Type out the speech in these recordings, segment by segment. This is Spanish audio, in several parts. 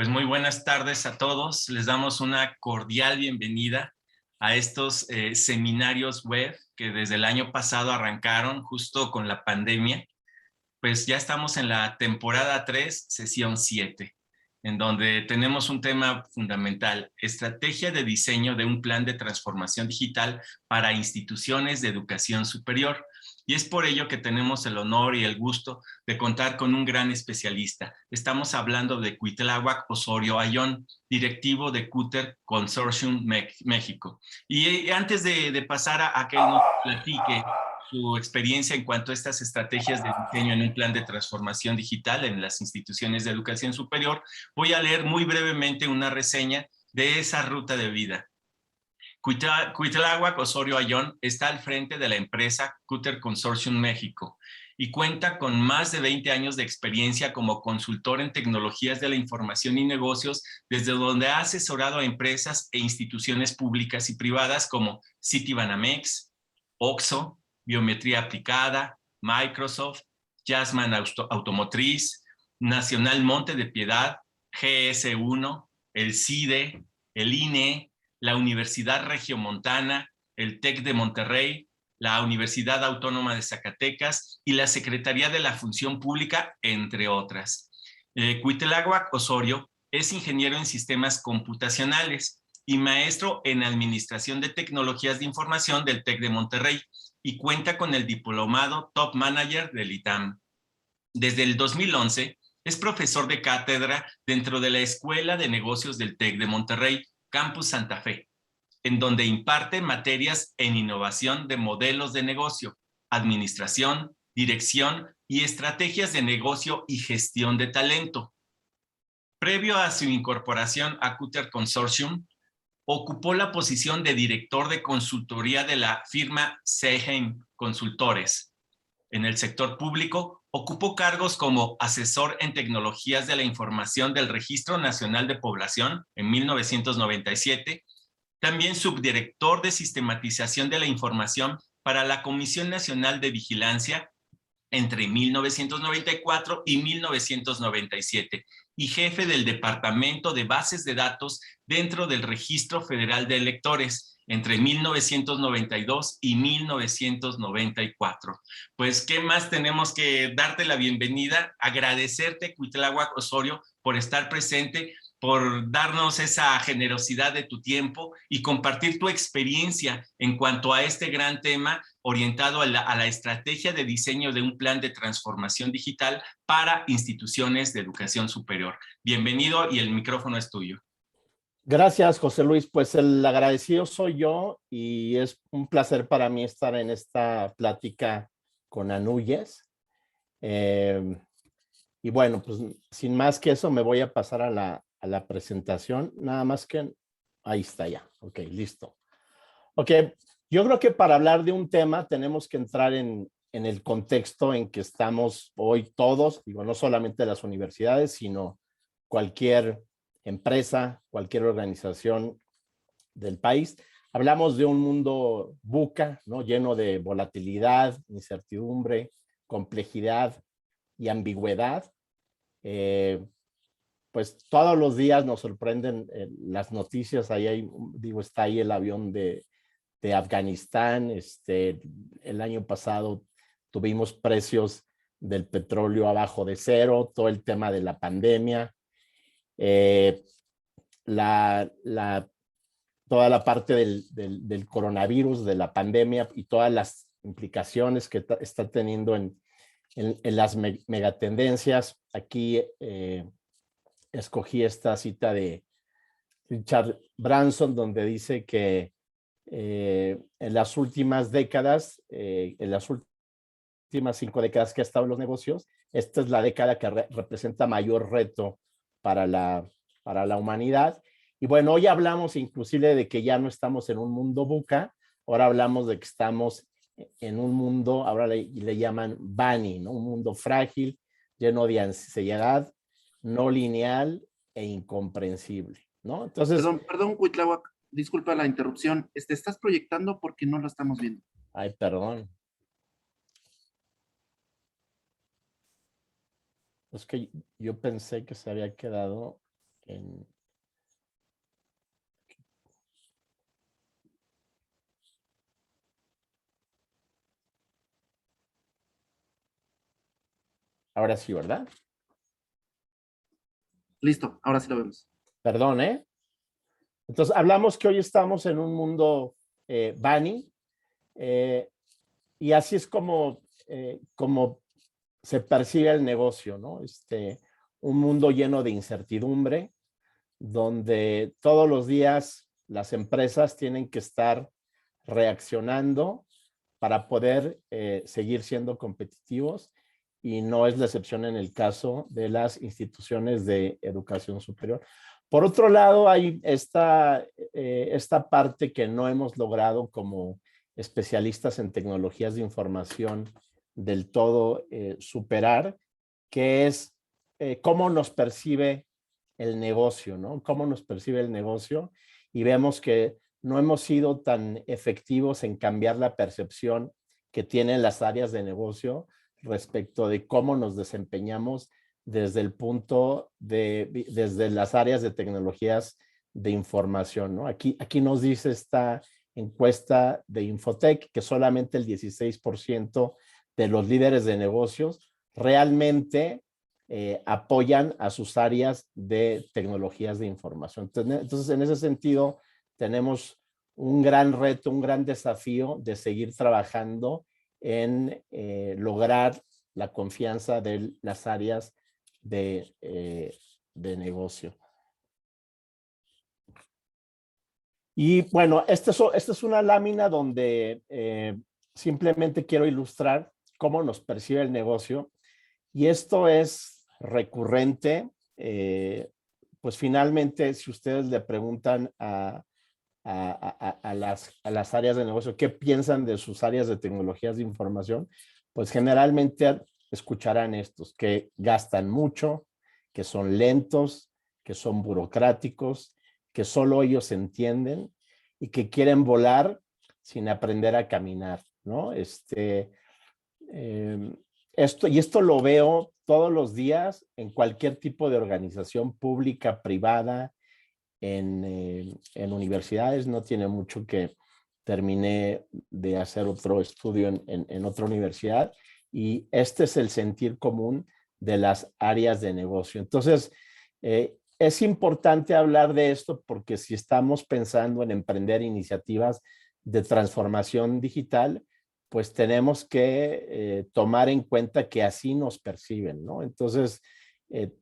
Pues muy buenas tardes a todos. Les damos una cordial bienvenida a estos seminarios web que desde el año pasado arrancaron justo con la pandemia. Pues ya estamos en la temporada 3, sesión 7, en donde tenemos un tema fundamental: estrategia de diseño de un plan de transformación digital para instituciones de educación superior. Y es por ello que tenemos el honor y el gusto de contar con un gran especialista. Estamos hablando de Cuitláhuac Osorio Ayón, directivo de Cutter Consortium México. Y antes de pasar a que nos platique su experiencia en cuanto a estas estrategias de diseño en un plan de transformación digital en las instituciones de educación superior, voy a leer muy brevemente una reseña de esa ruta de vida. Cuitláhuac Osorio Ayón está al frente de la empresa Cutter Consortium México y cuenta con más de 20 años de experiencia como consultor en tecnologías de la información y negocios, desde donde ha asesorado a empresas e instituciones públicas y privadas como Citibanamex, OXXO, Biometría Aplicada, Microsoft, Jasman Automotriz, Nacional Monte de Piedad, GS1, el CIDE, el INE, la Universidad Regiomontana, el TEC de Monterrey, la Universidad Autónoma de Zacatecas y la Secretaría de la Función Pública, entre otras. Cuitláhuac Osorio es ingeniero en sistemas computacionales y maestro en Administración de Tecnologías de Información del TEC de Monterrey, y cuenta con el diplomado Top Manager del ITAM. Desde el 2011 es profesor de cátedra dentro de la Escuela de Negocios del TEC de Monterrey, Campus Santa Fe, en donde imparte materias en innovación de modelos de negocio, administración, dirección y estrategias de negocio y gestión de talento. Previo a su incorporación a Cutter Consortium, ocupó la posición de director de consultoría de la firma Seheim Consultores. En el sector público, ocupó cargos como asesor en tecnologías de la información del Registro Nacional de Población en 1997, también subdirector de sistematización de la información para la Comisión Nacional de Vigilancia entre 1994 y 1997, y jefe del Departamento de Bases de Datos dentro del Registro Federal de Electores entre 1992 y 1994. Pues, ¿qué más tenemos que darte la bienvenida? Agradecerte, Cuitláhuac Osorio, por estar presente, por darnos esa generosidad de tu tiempo y compartir tu experiencia en cuanto a este gran tema orientado a la estrategia de diseño de un plan de transformación digital para instituciones de educación superior. Bienvenido y el micrófono es tuyo. Gracias, José Luis. Pues el agradecido soy yo y es un placer para mí estar en esta plática con Anuyes. Y bueno, pues sin más que eso me voy a pasar a la presentación. Nada más que ahí está ya. Ok, listo. Ok, yo creo que para hablar de un tema tenemos que entrar en el contexto en que estamos hoy todos, digo, no solamente las universidades, sino cualquier empresa, cualquier organización del país. Hablamos de un mundo VUCA, ¿no? Lleno de volatilidad, incertidumbre, complejidad y ambigüedad. Pues todos los días nos sorprenden las noticias. Ahí hay, digo, está ahí el avión de Afganistán. El año pasado tuvimos precios del petróleo abajo de cero, todo el tema de la pandemia, toda la parte del coronavirus, de la pandemia y todas las implicaciones que está teniendo en las megatendencias. Aquí escogí esta cita de Richard Branson, donde dice que en las últimas décadas, en las últimas 5 décadas que ha estado en los negocios, esta es la década que representa mayor reto para la humanidad. Y bueno, hoy hablamos inclusive de que ya no estamos en un mundo VUCA, ahora hablamos de que estamos en un mundo, ahora le llaman BANI, ¿no? Un mundo frágil, lleno de ansiedad, no lineal e incomprensible, ¿no? Entonces... Perdón, Cuitláhuac, disculpa la interrupción. ¿Estás proyectando porque no lo estamos viendo? Ay, perdón. Es que yo pensé que se había quedado Ahora sí, ¿verdad? Listo, ahora sí lo vemos. Perdón, ¿eh? Entonces, hablamos que hoy estamos en un mundo Bunny, y así es como se percibe el negocio, ¿no? Un mundo lleno de incertidumbre, donde todos los días las empresas tienen que estar reaccionando para poder seguir siendo competitivos, y no es la excepción en el caso de las instituciones de educación superior. Por otro lado, hay esta parte que no hemos logrado como especialistas en tecnologías de información del todo superar, que es cómo nos percibe el negocio, ¿no? Cómo nos percibe el negocio, y vemos que no hemos sido tan efectivos en cambiar la percepción que tienen las áreas de negocio respecto de cómo nos desempeñamos desde desde las áreas de tecnologías de información, ¿no? Aquí nos dice esta encuesta de Infotech que solamente el 16% de los líderes de negocios realmente apoyan a sus áreas de tecnologías de información. Entonces, en ese sentido, tenemos un gran reto, un gran desafío de seguir trabajando en lograr la confianza de las áreas de negocio. Y bueno, esta es una lámina donde simplemente quiero ilustrar cómo nos percibe el negocio, y esto es recurrente. Pues finalmente, si ustedes le preguntan a las áreas de negocio qué piensan de sus áreas de tecnologías de información, pues generalmente escucharán estos: que gastan mucho, que son lentos, que son burocráticos, que solo ellos entienden y que quieren volar sin aprender a caminar, ¿no? Esto lo veo todos los días en cualquier tipo de organización pública, privada, en universidades. No tiene mucho que terminé de hacer otro estudio en otra universidad, y este es el sentir común de las áreas de negocio. Entonces, es importante hablar de esto porque si estamos pensando en emprender iniciativas de transformación digital, pues tenemos que tomar en cuenta que así nos perciben, ¿no? Entonces,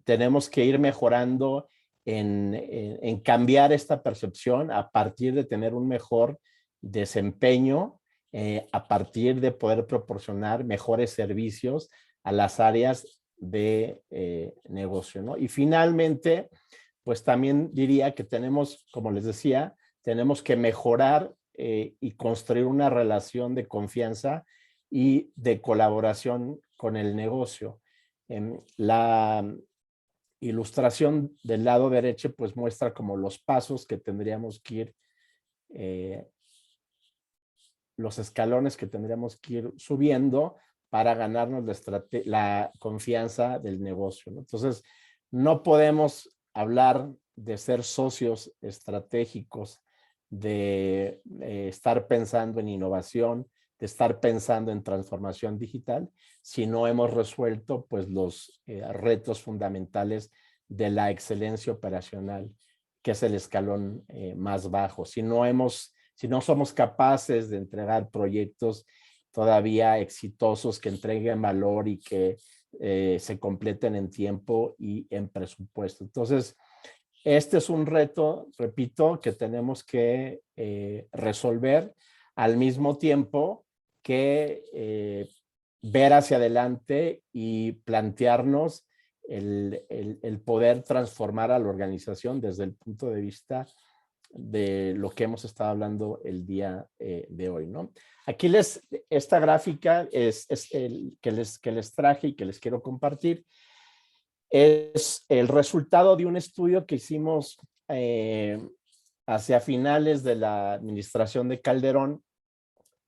tenemos que ir mejorando en cambiar esta percepción a partir de tener un mejor desempeño, a partir de poder proporcionar mejores servicios a las áreas de negocio, ¿no? Y finalmente, pues también diría que tenemos, como les decía, tenemos que mejorar y construir una relación de confianza y de colaboración con el negocio. La ilustración del lado derecho pues muestra como los pasos que tendríamos que ir, los escalones que tendríamos que ir subiendo para ganarnos la confianza del negocio, ¿no? Entonces, no podemos hablar de ser socios estratégicos, de estar pensando en innovación, de estar pensando en transformación digital, si no hemos resuelto pues los retos fundamentales de la excelencia operacional, que es el escalón más bajo. Si no somos capaces de entregar proyectos todavía exitosos que entreguen valor y que se completen en tiempo y en presupuesto. Entonces, este es un reto, repito, que tenemos que resolver al mismo tiempo que ver hacia adelante y plantearnos el poder transformar a la organización desde el punto de vista de lo que hemos estado hablando el día de hoy, ¿no? Aquí esta gráfica es el que les traje y que les quiero compartir. Es el resultado de un estudio que hicimos hacia finales de la administración de Calderón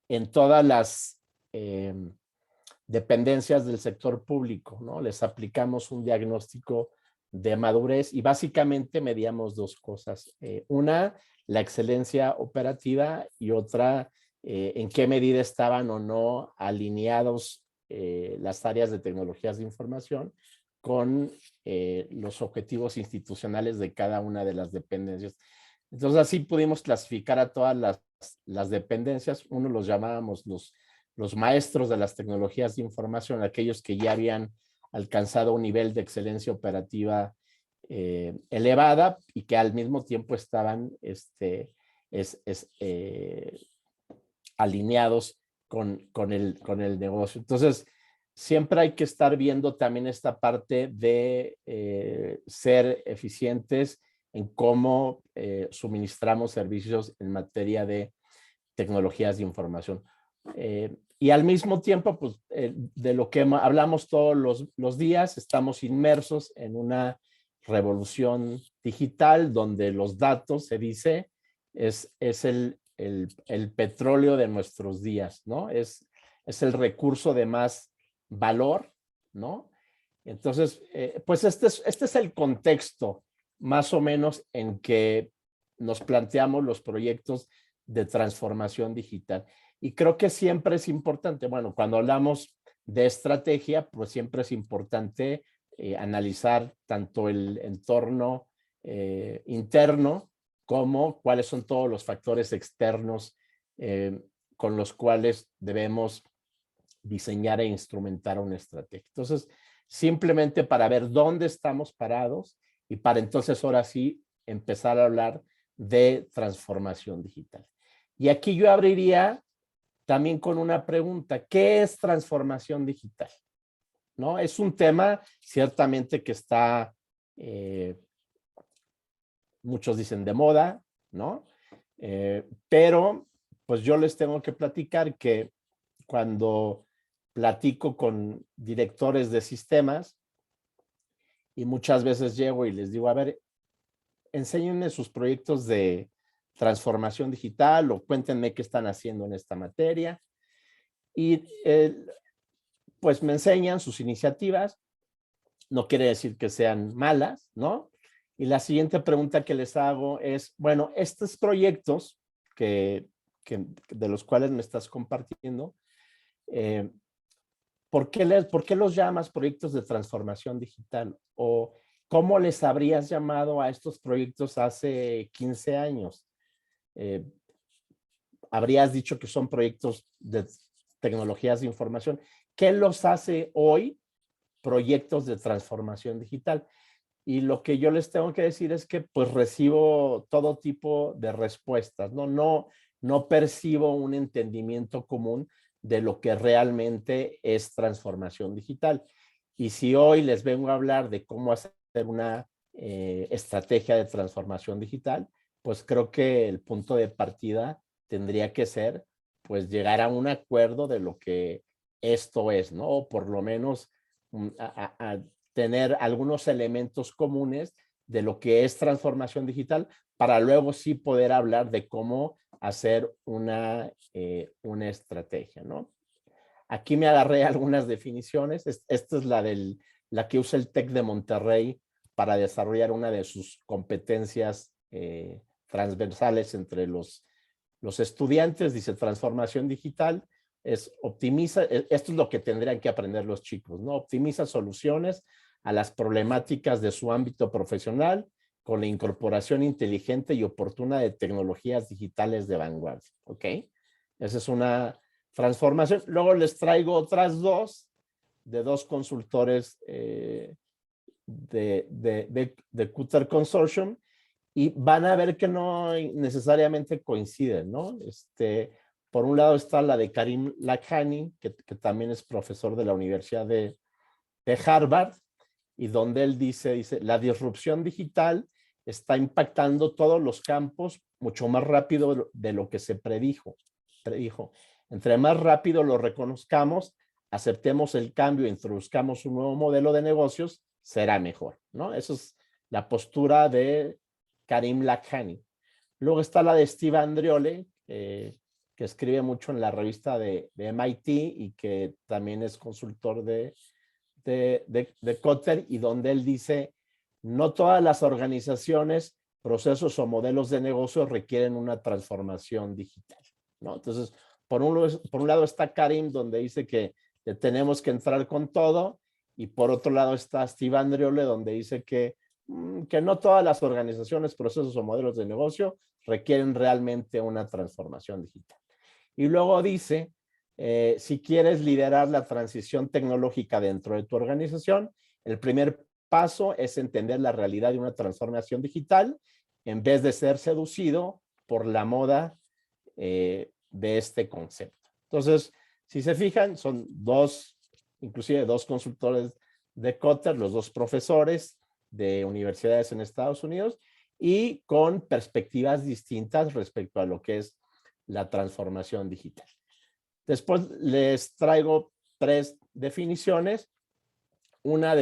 en todas las dependencias del sector público, ¿no? Les aplicamos un diagnóstico de madurez y básicamente medíamos dos cosas. Una, la excelencia operativa y otra, en qué medida estaban o no alineados las áreas de tecnologías de información con los objetivos institucionales de cada una de las dependencias. Entonces así pudimos clasificar a todas las dependencias. Uno los llamábamos los maestros de las tecnologías de información, aquellos que ya habían alcanzado un nivel de excelencia operativa elevada y que al mismo tiempo estaban alineados con el negocio. Entonces, siempre hay que estar viendo también esta parte de ser eficientes en cómo suministramos servicios en materia de tecnologías de información. Y al mismo tiempo, pues, de lo que hablamos todos los días, estamos inmersos en una revolución digital donde los datos, se dice, es el petróleo de nuestros días, ¿no? Es el recurso de más valor, ¿no? Entonces, pues este es el contexto más o menos en que nos planteamos los proyectos de transformación digital. Y creo que siempre es importante, bueno, cuando hablamos de estrategia, pues siempre es importante analizar tanto el entorno interno como cuáles son todos los factores externos con los cuales debemos diseñar e instrumentar una estrategia. Entonces, simplemente para ver dónde estamos parados y para entonces ahora sí empezar a hablar de transformación digital. Y aquí yo abriría también con una pregunta: ¿qué es transformación digital? ¿No? Es un tema ciertamente que está, muchos dicen de moda, ¿no? Pero pues yo les tengo que platicar que cuando platico con directores de sistemas y muchas veces llego y les digo, a ver, enséñenme sus proyectos de transformación digital o cuéntenme qué están haciendo en esta materia. Y pues me enseñan sus iniciativas. No quiere decir que sean malas, ¿no? Y la siguiente pregunta que les hago es, bueno, estos proyectos de los cuales me estás compartiendo, ¿por qué los llamas proyectos de transformación digital? ¿O cómo les habrías llamado a estos proyectos hace 15 años? Habrías dicho que son proyectos de tecnologías de información. ¿Qué los hace hoy proyectos de transformación digital? Y lo que yo les tengo que decir es que pues recibo todo tipo de respuestas, ¿no? No percibo un entendimiento común de lo que realmente es transformación digital. Y si hoy les vengo a hablar de cómo hacer una estrategia de transformación digital, pues creo que el punto de partida tendría que ser pues llegar a un acuerdo de lo que esto es, ¿no? O por lo menos a tener algunos elementos comunes de lo que es transformación digital para luego sí poder hablar de cómo hacer una estrategia, ¿no? Aquí me agarré algunas definiciones. Esta es la que usa el TEC de Monterrey para desarrollar una de sus competencias transversales entre los estudiantes. Dice: transformación digital es optimiza, esto es lo que tendrían que aprender los chicos, ¿no? Optimiza soluciones a las problemáticas de su ámbito profesional con la incorporación inteligente y oportuna de tecnologías digitales de vanguardia, ¿ok? Esa es una transformación. Luego les traigo otras dos, de dos consultores de Kutter Consortium, y van a ver que no necesariamente coinciden, ¿no? Por un lado está la de Karim Lakhani, que también es profesor de la Universidad de Harvard, y donde él dice, la disrupción digital está impactando todos los campos mucho más rápido de lo que se predijo. Entre más rápido lo reconozcamos, aceptemos el cambio, introduzcamos un nuevo modelo de negocios, será mejor, ¿no? Esa es la postura de Karim Lakhani. Luego está la de Steve Andriole, que escribe mucho en la revista de MIT y que también es consultor de Kotter, y donde él dice, no todas las organizaciones, procesos o modelos de negocio requieren una transformación digital, ¿no? Entonces, por un lado está Karim, donde dice que tenemos que entrar con todo, y por otro lado está Steve Andreole, donde dice que no todas las organizaciones, procesos o modelos de negocio requieren realmente una transformación digital. Y luego dice, si quieres liderar la transición tecnológica dentro de tu organización, el primer paso es entender la realidad de una transformación digital en vez de ser seducido por la moda de este concepto. Entonces, si se fijan, son inclusive dos consultores de Kotter, los dos profesores de universidades en Estados Unidos, y con perspectivas distintas respecto a lo que es la transformación digital. Después les traigo 3 definiciones. Una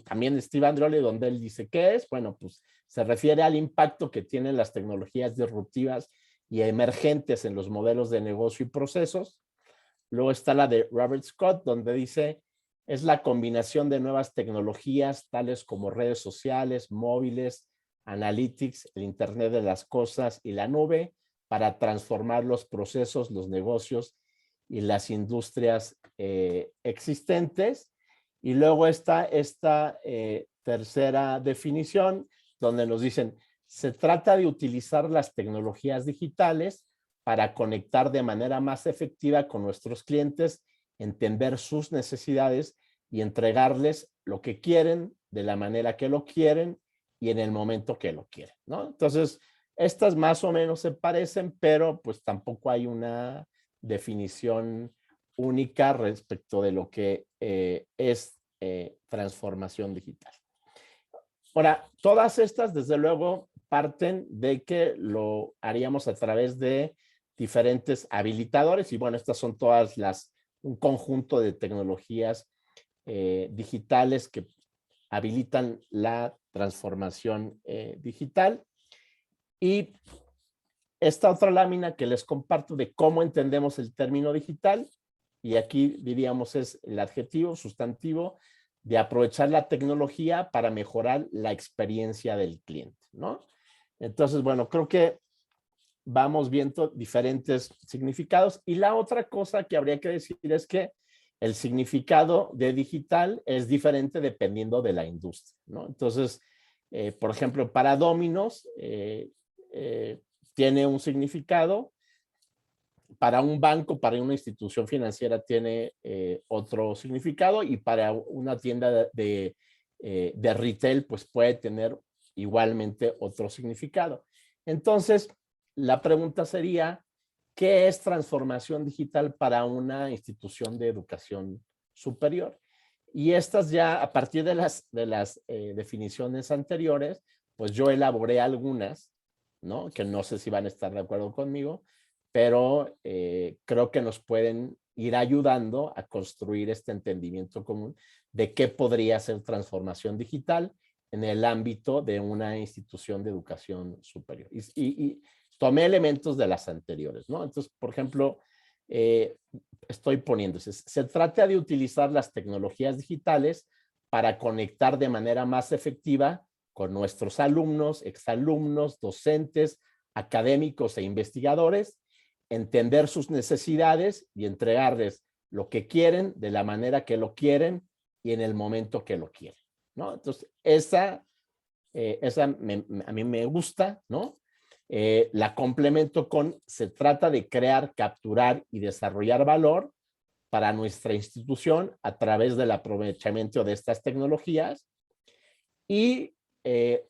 también de Steve Andreole, donde él dice, ¿qué es? Bueno, pues se refiere al impacto que tienen las tecnologías disruptivas y emergentes en los modelos de negocio y procesos. Luego está la de Robert Scott, donde dice, es la combinación de nuevas tecnologías, tales como redes sociales, móviles, analytics, el Internet de las cosas y la nube, para transformar los procesos, los negocios y las industrias existentes. Y luego está esta tercera definición, donde nos dicen, se trata de utilizar las tecnologías digitales para conectar de manera más efectiva con nuestros clientes, entender sus necesidades y entregarles lo que quieren, de la manera que lo quieren y en el momento que lo quieren, ¿no? Entonces, estas más o menos se parecen, pero pues tampoco hay una definición única respecto de lo que es transformación digital. Ahora, todas estas, desde luego, parten de que lo haríamos a través de diferentes habilitadores, y bueno, estas son todas un conjunto de tecnologías digitales que habilitan la transformación digital. Y esta otra lámina que les comparto de cómo entendemos el término digital, y aquí diríamos es el adjetivo sustantivo de aprovechar la tecnología para mejorar la experiencia del cliente, ¿no? Entonces, bueno, creo que vamos viendo diferentes significados. Y la otra cosa que habría que decir es que el significado de digital es diferente dependiendo de la industria, ¿no? Entonces, por ejemplo, para Domino's tiene un significado, para un banco, para una institución financiera tiene otro significado, y para una tienda de retail pues puede tener igualmente otro significado. Entonces, la pregunta sería, ¿qué es transformación digital para una institución de educación superior? Y estas ya, a partir de las definiciones anteriores, pues yo elaboré algunas, ¿no? Que no sé si van a estar de acuerdo conmigo, pero creo que nos pueden ir ayudando a construir este entendimiento común de qué podría ser transformación digital en el ámbito de una institución de educación superior. Y tomé elementos de las anteriores, ¿no? Entonces, por ejemplo, estoy poniéndose, se trata de utilizar las tecnologías digitales para conectar de manera más efectiva con nuestros alumnos, exalumnos, docentes, académicos e investigadores, entender sus necesidades y entregarles lo que quieren de la manera que lo quieren y en el momento que lo quieren, ¿no? Entonces, esa a mí me gusta, ¿no? La complemento con, se trata de crear, capturar y desarrollar valor para nuestra institución a través del aprovechamiento de estas tecnologías, y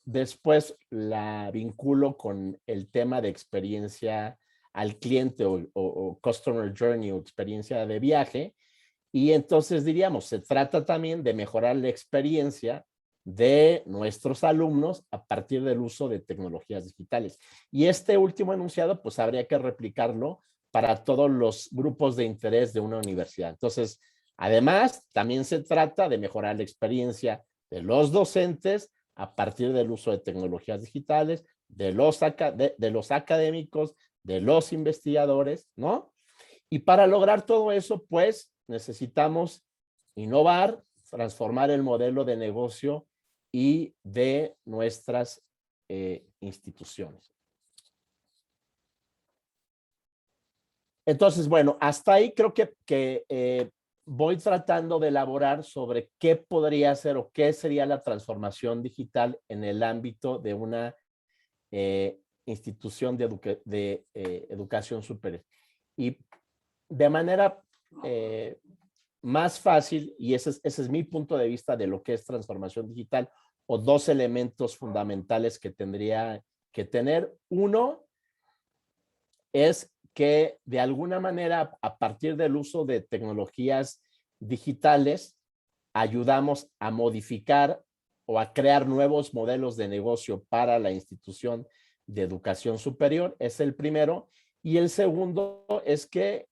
después la vinculo con el tema de experiencia al cliente o customer journey o experiencia de viaje, y entonces diríamos, se trata también de mejorar la experiencia de nuestros alumnos a partir del uso de tecnologías digitales. Y este último enunciado, pues habría que replicarlo para todos los grupos de interés de una universidad. Entonces, además, también se trata de mejorar la experiencia de los docentes a partir del uso de tecnologías digitales, de los académicos, de los investigadores, ¿no? Y para lograr todo eso, pues necesitamos innovar, transformar el modelo de negocio y de nuestras instituciones. Entonces, bueno, hasta ahí creo que voy tratando de elaborar sobre qué podría ser o qué sería la transformación digital en el ámbito de una institución de educación superior. Y de manera más fácil, y ese es mi punto de vista de lo que es transformación digital, o dos elementos fundamentales que tendría que tener. Uno es que de alguna manera, a partir del uso de tecnologías digitales, ayudamos a modificar o a crear nuevos modelos de negocio para la institución de educación superior. Es el primero. Y el segundo es que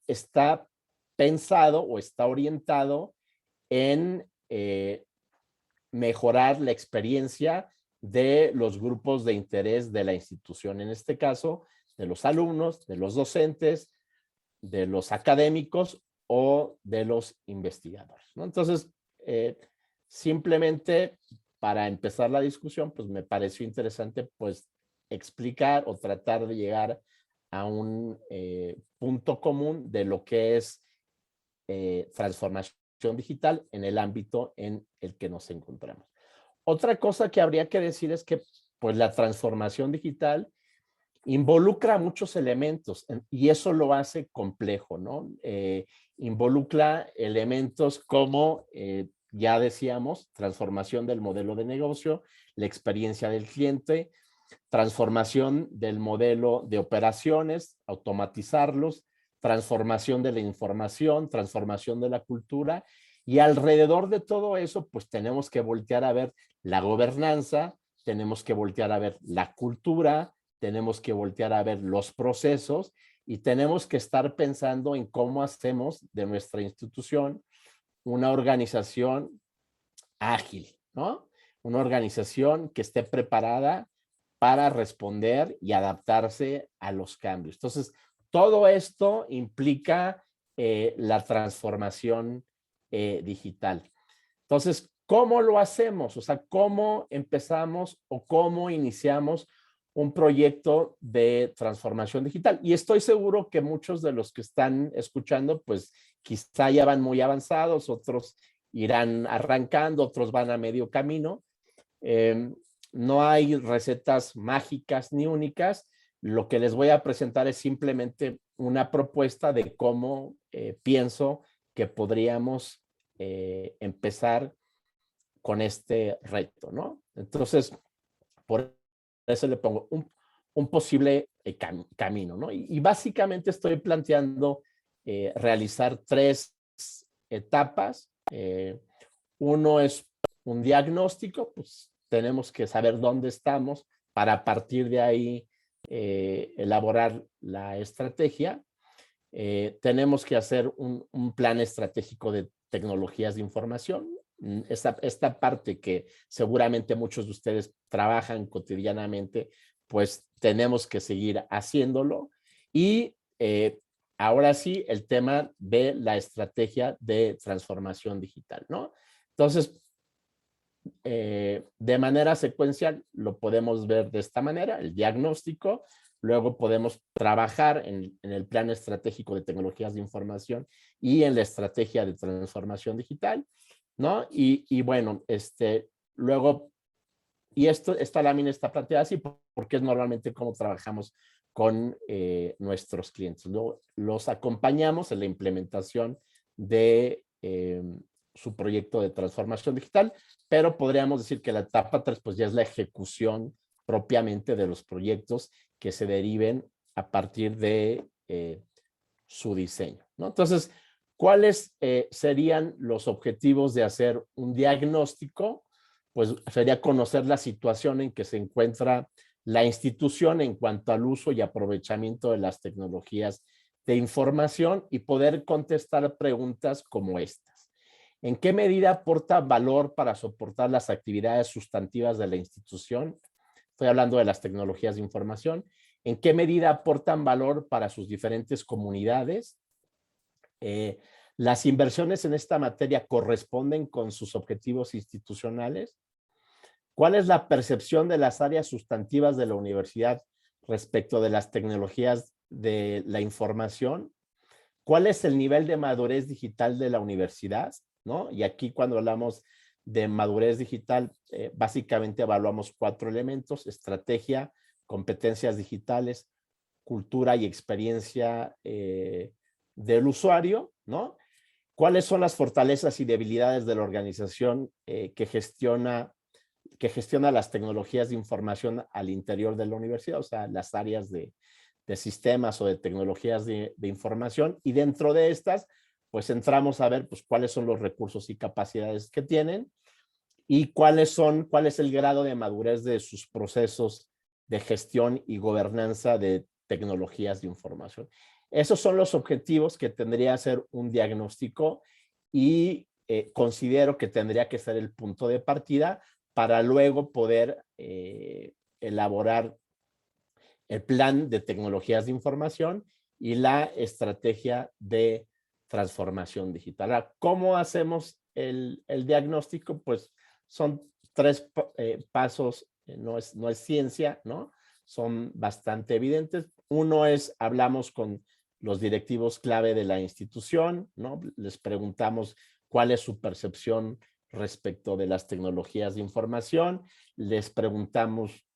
está pensado o está orientado en mejorar la experiencia de los grupos de interés de la institución. En este caso, de los alumnos, de los docentes, de los académicos o de los investigadores, ¿no? Entonces, simplemente para empezar la discusión, pues me pareció interesante pues explicar o tratar de llegar a un punto común de lo que es transformación digital en el ámbito en el que nos encontramos. Otra cosa que habría que decir es que pues la transformación digital involucra muchos elementos y eso lo hace complejo, ¿no? Involucra elementos como, ya decíamos, transformación del modelo de negocio, la experiencia del cliente, transformación del modelo de operaciones, automatizarlos, transformación de la información, transformación de la cultura, y alrededor de todo eso, pues tenemos que voltear a ver la gobernanza, tenemos que voltear a ver la cultura, tenemos que voltear a ver los procesos y tenemos que estar pensando en cómo hacemos de nuestra institución una organización ágil, ¿no? Una organización que esté preparada para responder y adaptarse a los cambios. Entonces, todo esto implica la transformación digital. Entonces, ¿cómo lo hacemos? O sea, ¿cómo empezamos o cómo iniciamos un proyecto de transformación digital? Y estoy seguro que muchos de los que están escuchando, pues quizá ya van muy avanzados, otros irán arrancando, otros van a medio camino. No hay recetas mágicas ni únicas. Lo que les voy a presentar es simplemente una propuesta de cómo pienso que podríamos empezar con este reto, ¿no? Entonces, por eso le pongo un posible camino, ¿no? Y básicamente estoy planteando realizar 3 etapas. Uno es un diagnóstico, pues tenemos que saber dónde estamos para a partir de ahí elaborar la estrategia. Tenemos que hacer un plan estratégico de tecnologías de información. Esta parte que seguramente muchos de ustedes trabajan cotidianamente, pues tenemos que seguir haciéndolo. Y ahora sí, el tema de la estrategia de transformación digital, ¿no? Entonces, de manera secuencial lo podemos ver de esta manera, el diagnóstico, luego podemos trabajar en el plan estratégico de tecnologías de información y en la estrategia de transformación digital, ¿no? Y bueno, luego, y esta lámina está planteada así porque es normalmente como trabajamos con nuestros clientes. Luego, los acompañamos en la implementación de su proyecto de transformación digital, pero podríamos decir que la etapa 3 pues ya es la ejecución propiamente de los proyectos que se deriven a partir de su diseño, ¿no? Entonces, ¿cuáles serían los objetivos de hacer un diagnóstico? Pues sería conocer la situación en que se encuentra la institución en cuanto al uso y aprovechamiento de las tecnologías de información y poder contestar preguntas como estas. ¿En qué medida aporta valor para soportar las actividades sustantivas de la institución? Estoy hablando de las tecnologías de información. ¿En qué medida aportan valor para sus diferentes comunidades? ¿Las inversiones en esta materia corresponden con sus objetivos institucionales? ¿Cuál es la percepción de las áreas sustantivas de la universidad respecto de las tecnologías de la información? ¿Cuál es el nivel de madurez digital de la universidad? ¿No? Y aquí cuando hablamos de madurez digital, básicamente evaluamos 4 elementos: estrategia, competencias digitales, cultura y experiencia del usuario, ¿no? ¿Cuáles son las fortalezas y debilidades de la organización que gestiona las tecnologías de información al interior de la universidad? O sea, las áreas de sistemas o de tecnologías de información, y dentro de estas, pues entramos a ver pues cuáles son los recursos y capacidades que tienen y cuál es el grado de madurez de sus procesos de gestión y gobernanza de tecnologías de información. Esos son los objetivos que tendría que ser un diagnóstico y considero que tendría que ser el punto de partida para luego poder elaborar el plan de tecnologías de información y la estrategia de transformación digital. Ahora, ¿cómo hacemos el diagnóstico? Pues son 3 pasos, no es ciencia, ¿no? Son bastante evidentes. Uno es, hablamos con los directivos clave de la institución, ¿no? Les preguntamos cuál es su percepción respecto de las tecnologías de información. Les preguntamos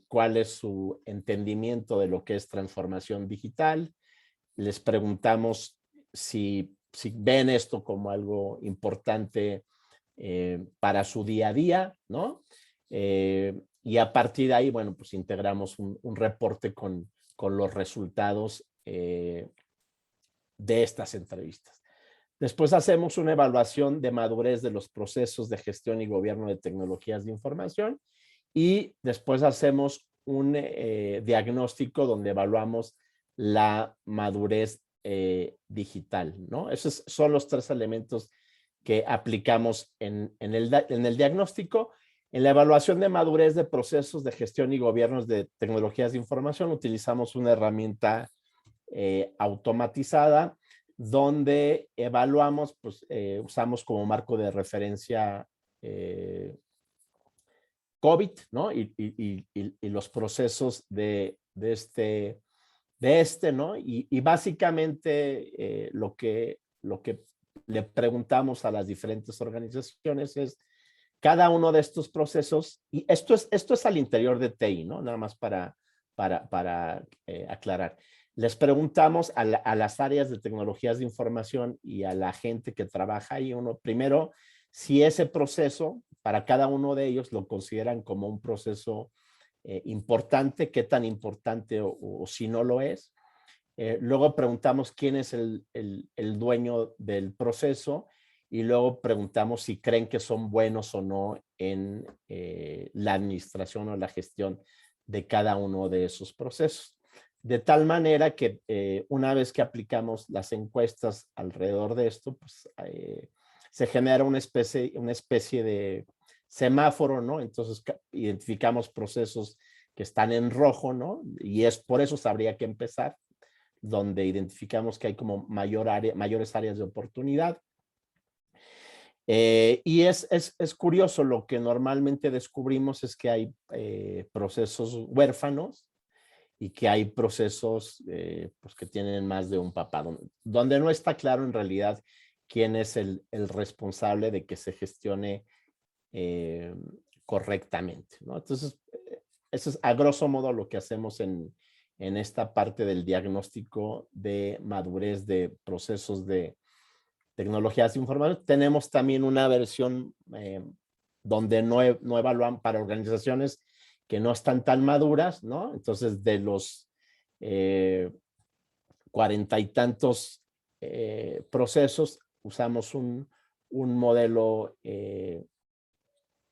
cuál es su entendimiento de lo que es transformación digital. Les preguntamos si ven esto como algo importante para su día a día, ¿no? Y a partir de ahí, bueno, pues integramos un reporte con los resultados de estas entrevistas. Después hacemos una evaluación de madurez de los procesos de gestión y gobierno de tecnologías de información, y después hacemos un diagnóstico donde evaluamos la madurez digital, ¿no? Esos son los 3 elementos que aplicamos en el diagnóstico. En la evaluación de madurez de procesos de gestión y gobiernos de tecnologías de información, utilizamos una herramienta automatizada donde evaluamos, pues usamos como marco de referencia COVID, ¿no? Y los procesos de este, ¿no? Y básicamente lo que le preguntamos a las diferentes organizaciones es cada uno de estos procesos, y esto es al interior de TI, ¿no? Nada más para aclarar. Les preguntamos a las áreas de tecnologías de información y a la gente que trabaja ahí, primero, si ese proceso, para cada uno de ellos, lo consideran como un proceso importante, qué tan importante o si no lo es. Luego preguntamos quién es el dueño del proceso, y luego preguntamos si creen que son buenos o no en la administración o la gestión de cada uno de esos procesos. De tal manera que una vez que aplicamos las encuestas alrededor de esto, pues se genera una especie de semáforo, ¿no? Entonces identificamos procesos que están en rojo, ¿no? Y por eso habría que empezar, donde identificamos que hay como mayores áreas de oportunidad. Y es curioso, lo que normalmente descubrimos es que hay procesos huérfanos y que hay procesos pues que tienen más de un papá, donde no está claro en realidad quién es el responsable de que se gestione correctamente, ¿no? Entonces, eso es a grosso modo lo que hacemos en esta parte del diagnóstico de madurez de procesos de tecnologías de información. Tenemos también una versión donde no evalúan para organizaciones que no están tan maduras, ¿no? Entonces, de los 40 y tantos procesos, usamos un modelo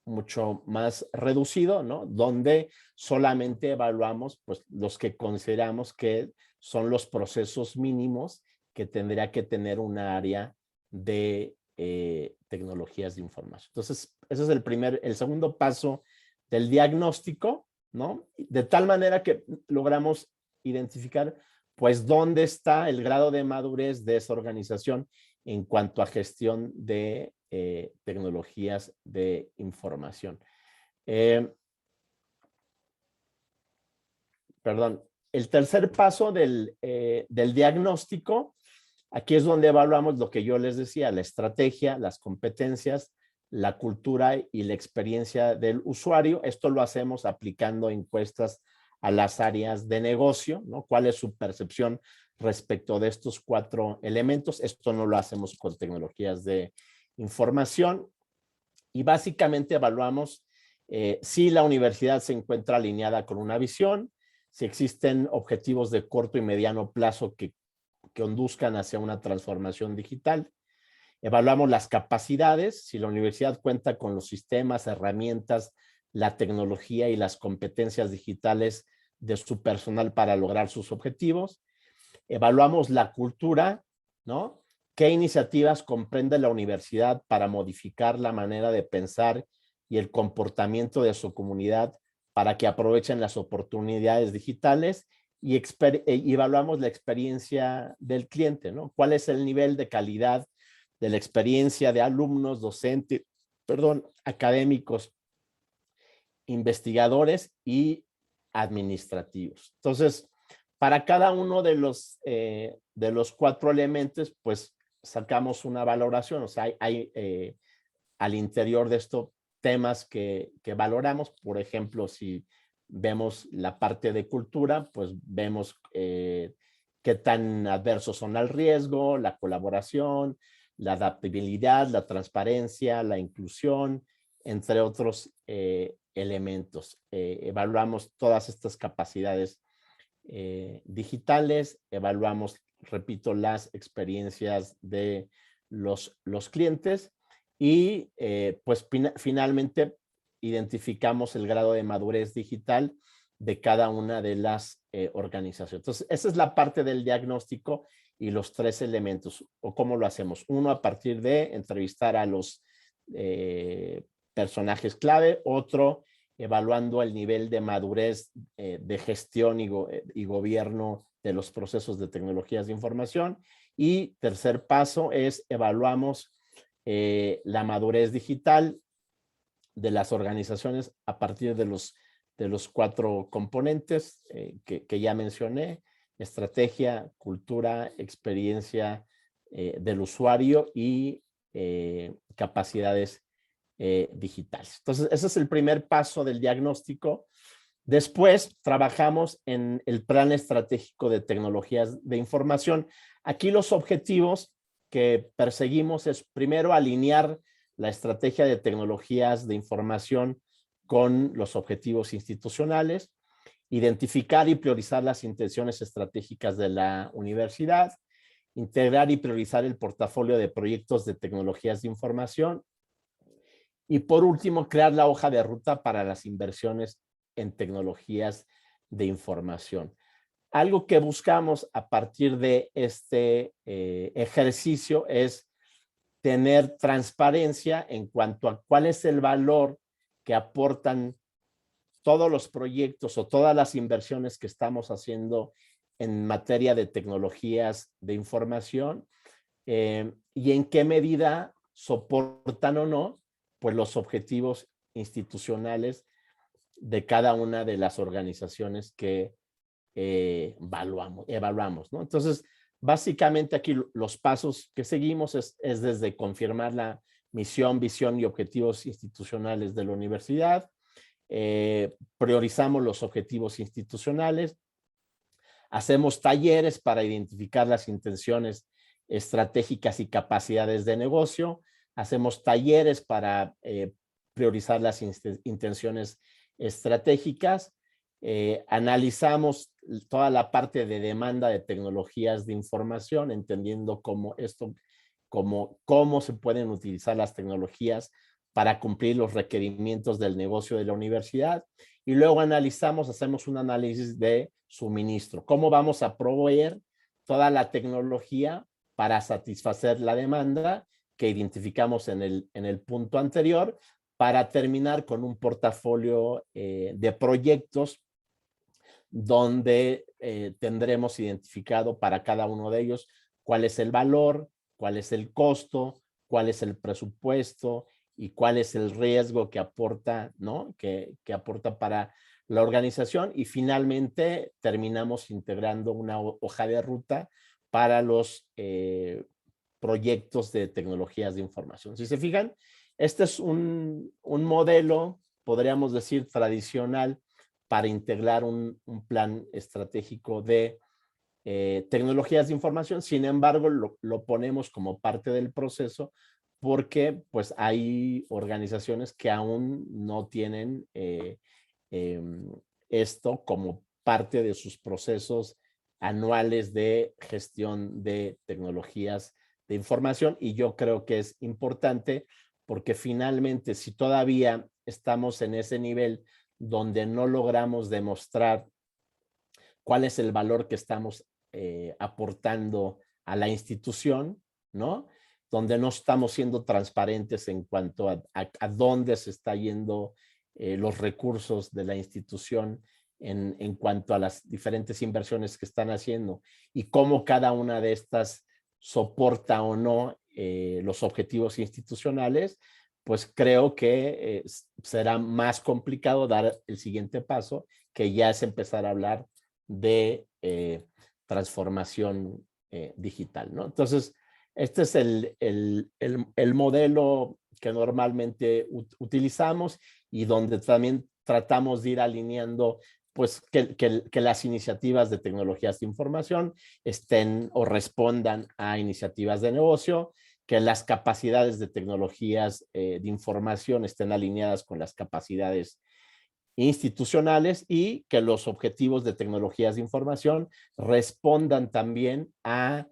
mucho más reducido, ¿no? Donde solamente evaluamos pues, los que consideramos que son los procesos mínimos que tendría que tener una área de tecnologías de información. Entonces, ese es el segundo paso del diagnóstico, ¿no? De tal manera que logramos identificar, pues, dónde está el grado de madurez de esa organización en cuanto a gestión de tecnologías de información. Perdón, el tercer paso del diagnóstico, aquí es donde evaluamos lo que yo les decía, la estrategia, las competencias, la cultura y la experiencia del usuario. Esto lo hacemos aplicando encuestas a las áreas de negocio, ¿no? ¿Cuál es su percepción respecto de estos 4 elementos? Esto no lo hacemos con tecnologías de información y básicamente evaluamos si la universidad se encuentra alineada con una visión, si existen objetivos de corto y mediano plazo que conduzcan hacia una transformación digital. Evaluamos las capacidades, si la universidad cuenta con los sistemas, herramientas, la tecnología y las competencias digitales de su personal para lograr sus objetivos. Evaluamos la cultura, ¿no? ¿Qué iniciativas comprende la universidad para modificar la manera de pensar y el comportamiento de su comunidad para que aprovechen las oportunidades digitales? Y evaluamos la experiencia del cliente, ¿no? ¿Cuál es el nivel de calidad de la experiencia de alumnos, docentes, académicos, investigadores y administrativos? Entonces, para cada uno de los 4 elementos, pues sacamos una valoración. O sea, hay al interior de esto temas que valoramos. Por ejemplo, si vemos la parte de cultura, pues vemos qué tan adversos son al riesgo, la colaboración, la adaptabilidad, la transparencia, la inclusión, entre otros elementos. Evaluamos todas estas capacidades digitales, evaluamos, repito, las experiencias de los clientes y pues finalmente identificamos el grado de madurez digital de cada una de las organizaciones. Entonces, esa es la parte del diagnóstico y los 3 elementos, o cómo lo hacemos. Uno, a partir de entrevistar a los personajes clave. Otro, evaluando el nivel de madurez de gestión y gobierno de los procesos de tecnologías de información. Y tercer paso es evaluamos la madurez digital de las organizaciones a partir de los 4 componentes que ya mencioné: estrategia, cultura, experiencia del usuario y capacidades digitales. Entonces, ese es el primer paso del diagnóstico. Después trabajamos en el plan estratégico de tecnologías de información. Aquí los objetivos que perseguimos es, primero, alinear la estrategia de tecnologías de información con los objetivos institucionales, identificar y priorizar las intenciones estratégicas de la universidad, integrar y priorizar el portafolio de proyectos de tecnologías de información y, por último, crear la hoja de ruta para las inversiones en tecnologías de información. Algo que buscamos a partir de este ejercicio es tener transparencia en cuanto a cuál es el valor que aportan todos los proyectos o todas las inversiones que estamos haciendo en materia de tecnologías de información y en qué medida soportan o no pues los objetivos institucionales de cada una de las organizaciones que evaluamos, ¿no? Entonces, básicamente aquí los pasos que seguimos es desde confirmar la misión, visión y objetivos institucionales de la universidad, priorizamos los objetivos institucionales, hacemos talleres para identificar las intenciones estratégicas y capacidades de negocio, hacemos talleres para priorizar las intenciones estratégicas, analizamos toda la parte de demanda de tecnologías de información, entendiendo cómo se pueden utilizar las tecnologías para cumplir los requerimientos del negocio de la universidad. Y luego hacemos un análisis de suministro. ¿Cómo vamos a proveer toda la tecnología para satisfacer la demanda que identificamos en el punto anterior, para terminar con un portafolio de proyectos donde tendremos identificado para cada uno de ellos cuál es el valor, cuál es el costo, cuál es el presupuesto y cuál es el riesgo que aporta, ¿no? Que aporta para la organización, y finalmente terminamos integrando una hoja de ruta para los proyectos de tecnologías de información. Si se fijan, este es un modelo, podríamos decir, tradicional para integrar un plan estratégico de tecnologías de información. Sin embargo, lo ponemos como parte del proceso porque pues hay organizaciones que aún no tienen esto como parte de sus procesos anuales de gestión de tecnologías de información, y yo creo que es importante porque finalmente si todavía estamos en ese nivel donde no logramos demostrar cuál es el valor que estamos aportando a la institución, ¿no? Donde no estamos siendo transparentes en cuanto a dónde se está yendo los recursos de la institución en cuanto a las diferentes inversiones que están haciendo y cómo cada una de estas soporta o no los objetivos institucionales, pues creo que será más complicado dar el siguiente paso, que ya es empezar a hablar de transformación digital, ¿no? Entonces, este es el modelo que normalmente utilizamos y donde también tratamos de ir alineando pues que las iniciativas de tecnologías de información estén o respondan a iniciativas de negocio, que las capacidades de tecnologías de información estén alineadas con las capacidades institucionales y que los objetivos de tecnologías de información respondan también a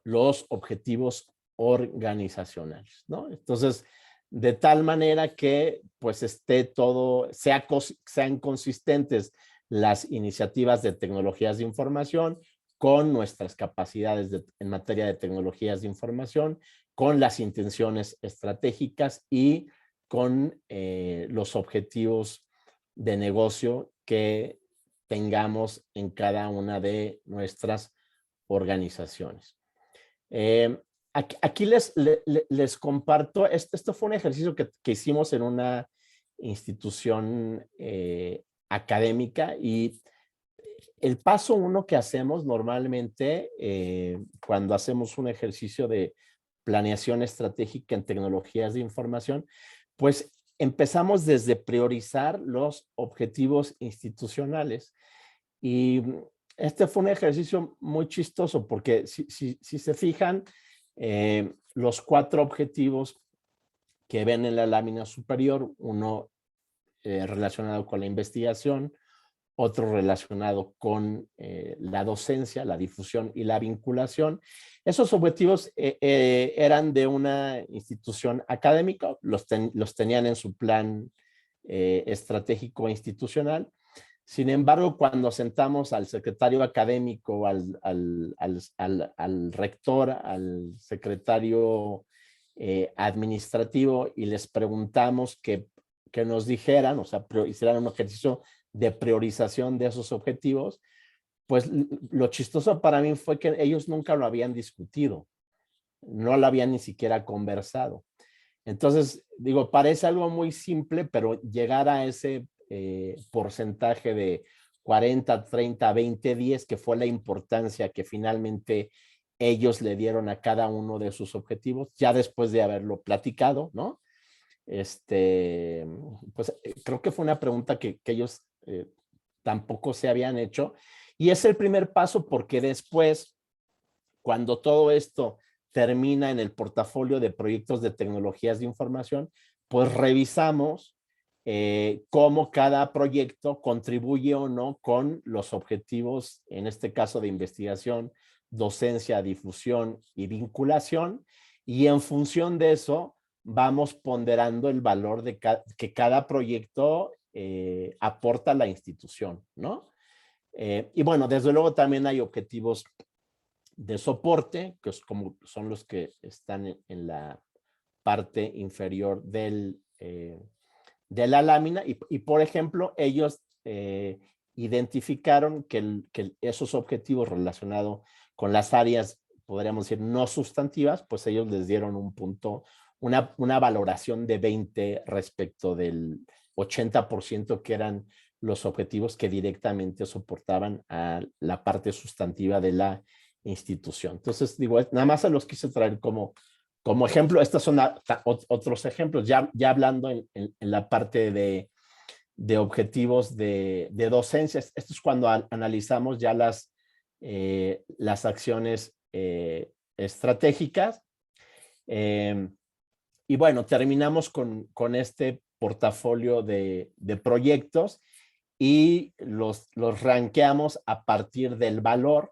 los objetivos organizacionales, ¿no? Entonces, de tal manera que pues esté todo, sean consistentes las iniciativas de tecnologías de información con nuestras capacidades en materia de tecnologías de información, con las intenciones estratégicas y con los objetivos de negocio que tengamos en cada una de nuestras organizaciones. Aquí les comparto, esto fue un ejercicio que hicimos en una institución académica, y el paso uno que hacemos normalmente cuando hacemos un ejercicio de planeación estratégica en tecnologías de información, pues empezamos desde priorizar los objetivos institucionales. Y este fue un ejercicio muy chistoso porque si se fijan, los 4 objetivos que ven en la lámina superior, uno relacionado con la investigación, otro relacionado con la docencia, la difusión y la vinculación. Esos objetivos eran de una institución académica, los tenían en su plan estratégico institucional. Sin embargo, cuando sentamos al secretario académico, al rector, al secretario administrativo, y les preguntamos que nos dijeran, o sea, hicieran un ejercicio de priorización de esos objetivos, pues lo chistoso para mí fue que ellos nunca lo habían discutido, no lo habían ni siquiera conversado. Entonces, digo, parece algo muy simple, pero llegar a ese porcentaje de 40, 30, 20, 10, que fue la importancia que finalmente ellos le dieron a cada uno de sus objetivos, ya después de haberlo platicado, ¿no? Pues creo que fue una pregunta que ellos tampoco se habían hecho, y es el primer paso, porque después, cuando todo esto termina en el portafolio de proyectos de tecnologías de información, pues revisamos cómo cada proyecto contribuye o no con los objetivos, en este caso de investigación, docencia, difusión y vinculación, y en función de eso vamos ponderando el valor de que cada proyecto aporta a la institución, ¿no? Y bueno, desde luego también hay objetivos de soporte, que son los que están en la parte inferior de la lámina, y por ejemplo, ellos identificaron que esos objetivos relacionados con las áreas podríamos decir, no sustantivas, pues ellos les dieron un punto, una valoración de 20 respecto del 80% que eran los objetivos que directamente soportaban a la parte sustantiva de la institución. Entonces, digo, nada más se los quise traer como ejemplo. Estos son otros ejemplos, ya hablando en la parte de objetivos de docencia. Esto es cuando analizamos ya las acciones estratégicas. Y bueno, terminamos con este portafolio de proyectos y los rankeamos a partir del valor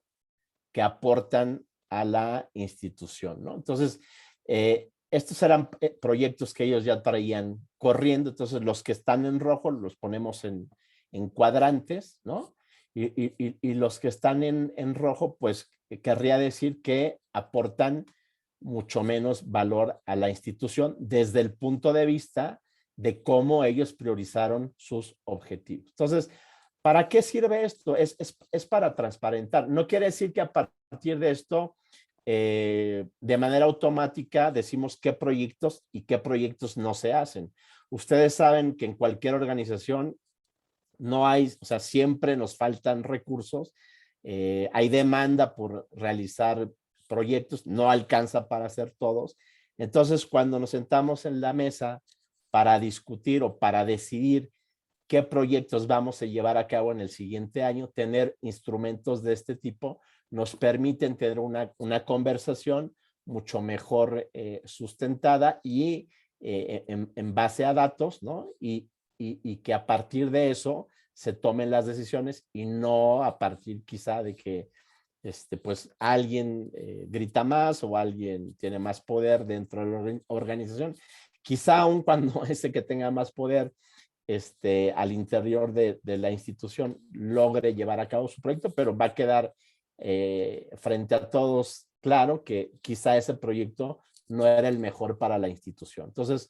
que aportan a la institución, ¿no? Entonces, estos eran proyectos que ellos ya traían corriendo, entonces los que están en rojo los ponemos en cuadrantes, ¿no? Y los que están en rojo, pues querría decir que aportan mucho menos valor a la institución desde el punto de vista de cómo ellos priorizaron sus objetivos. Entonces, ¿para qué sirve esto? Es para transparentar. No quiere decir que a partir de esto, de manera automática, decimos qué proyectos y qué proyectos no se hacen. Ustedes saben que en cualquier organización no hay, o sea, siempre nos faltan recursos, hay demanda por realizar proyectos, no alcanza para hacer todos. Entonces, cuando nos sentamos en la mesa para discutir o para decidir qué proyectos vamos a llevar a cabo en el siguiente año, tener instrumentos de este tipo nos permiten tener una conversación mucho mejor sustentada y en base a datos, ¿no? Y que a partir de eso se tomen las decisiones y no a partir quizá de que pues alguien grita más o alguien tiene más poder dentro de la organización. Quizá aun cuando ese que tenga más poder al interior de la institución logre llevar a cabo su proyecto, pero va a quedar frente a todos claro que quizá ese proyecto no era el mejor para la institución. Entonces,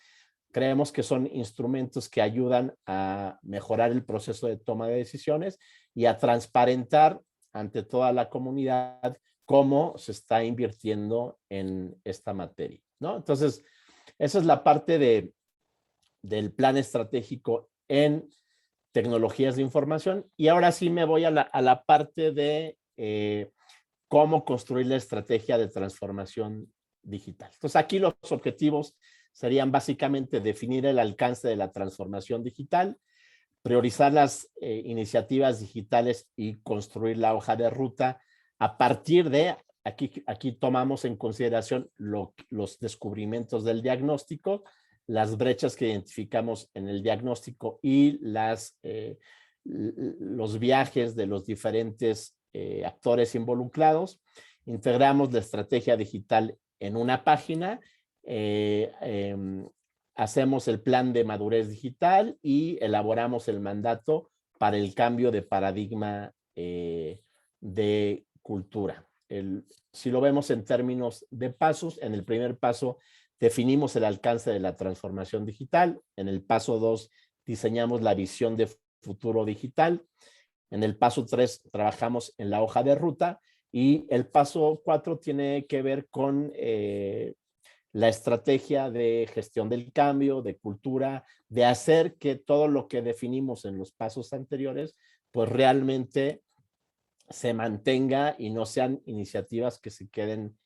creemos que son instrumentos que ayudan a mejorar el proceso de toma de decisiones y a transparentar ante toda la comunidad cómo se está invirtiendo en esta materia, ¿no? Entonces, esa es la parte del plan estratégico en tecnologías de información. Y ahora sí me voy a la parte de cómo construir la estrategia de transformación digital. Entonces, aquí los objetivos serían básicamente definir el alcance de la transformación digital, priorizar las iniciativas digitales y construir la hoja de ruta a partir de, aquí tomamos en consideración los descubrimientos del diagnóstico, las brechas que identificamos en el diagnóstico y los viajes de los diferentes actores involucrados. Integramos la estrategia digital en una página, hacemos el plan de madurez digital y elaboramos el mandato para el cambio de paradigma de cultura. Si lo vemos en términos de pasos, en el primer paso definimos el alcance de la transformación digital. En el paso 2 diseñamos la visión de futuro digital. En el paso 3 trabajamos en la hoja de ruta y el paso 4 tiene que ver con la estrategia de gestión del cambio, de cultura, de hacer que todo lo que definimos en los pasos anteriores, pues realmente se mantenga y no sean iniciativas que se queden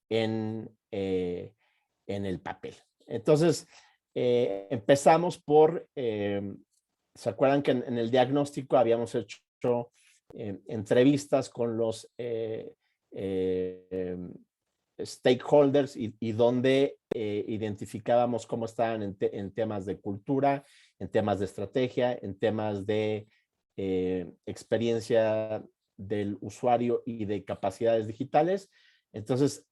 en el papel. Entonces, empezamos por, ¿se acuerdan que en el diagnóstico habíamos hecho entrevistas con los stakeholders y donde identificábamos cómo estaban en temas de cultura, en temas de estrategia, en temas de experiencia del usuario y de capacidades digitales? Entonces,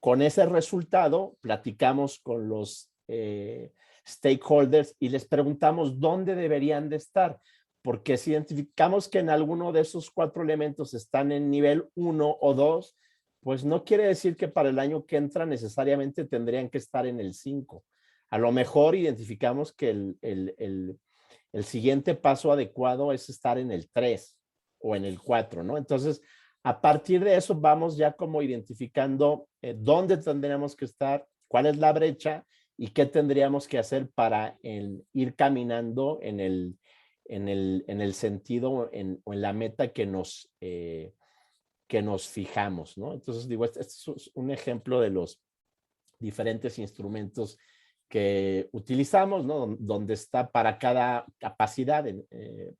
con ese resultado, platicamos con los stakeholders y les preguntamos dónde deberían de estar, porque si identificamos que en alguno de esos 4 elementos están en nivel 1 o 2, pues no quiere decir que para el año que entra necesariamente tendrían que estar en el 5. A lo mejor identificamos que el siguiente paso adecuado es estar en el 3 o en el 4, ¿no? Entonces, A partir de eso vamos ya como identificando dónde tendríamos que estar, cuál es la brecha y qué tendríamos que hacer para ir caminando en el sentido o en la meta que nos fijamos, ¿no? Entonces, digo, este es un ejemplo de los diferentes instrumentos que utilizamos, ¿no? Donde está para cada capacidad,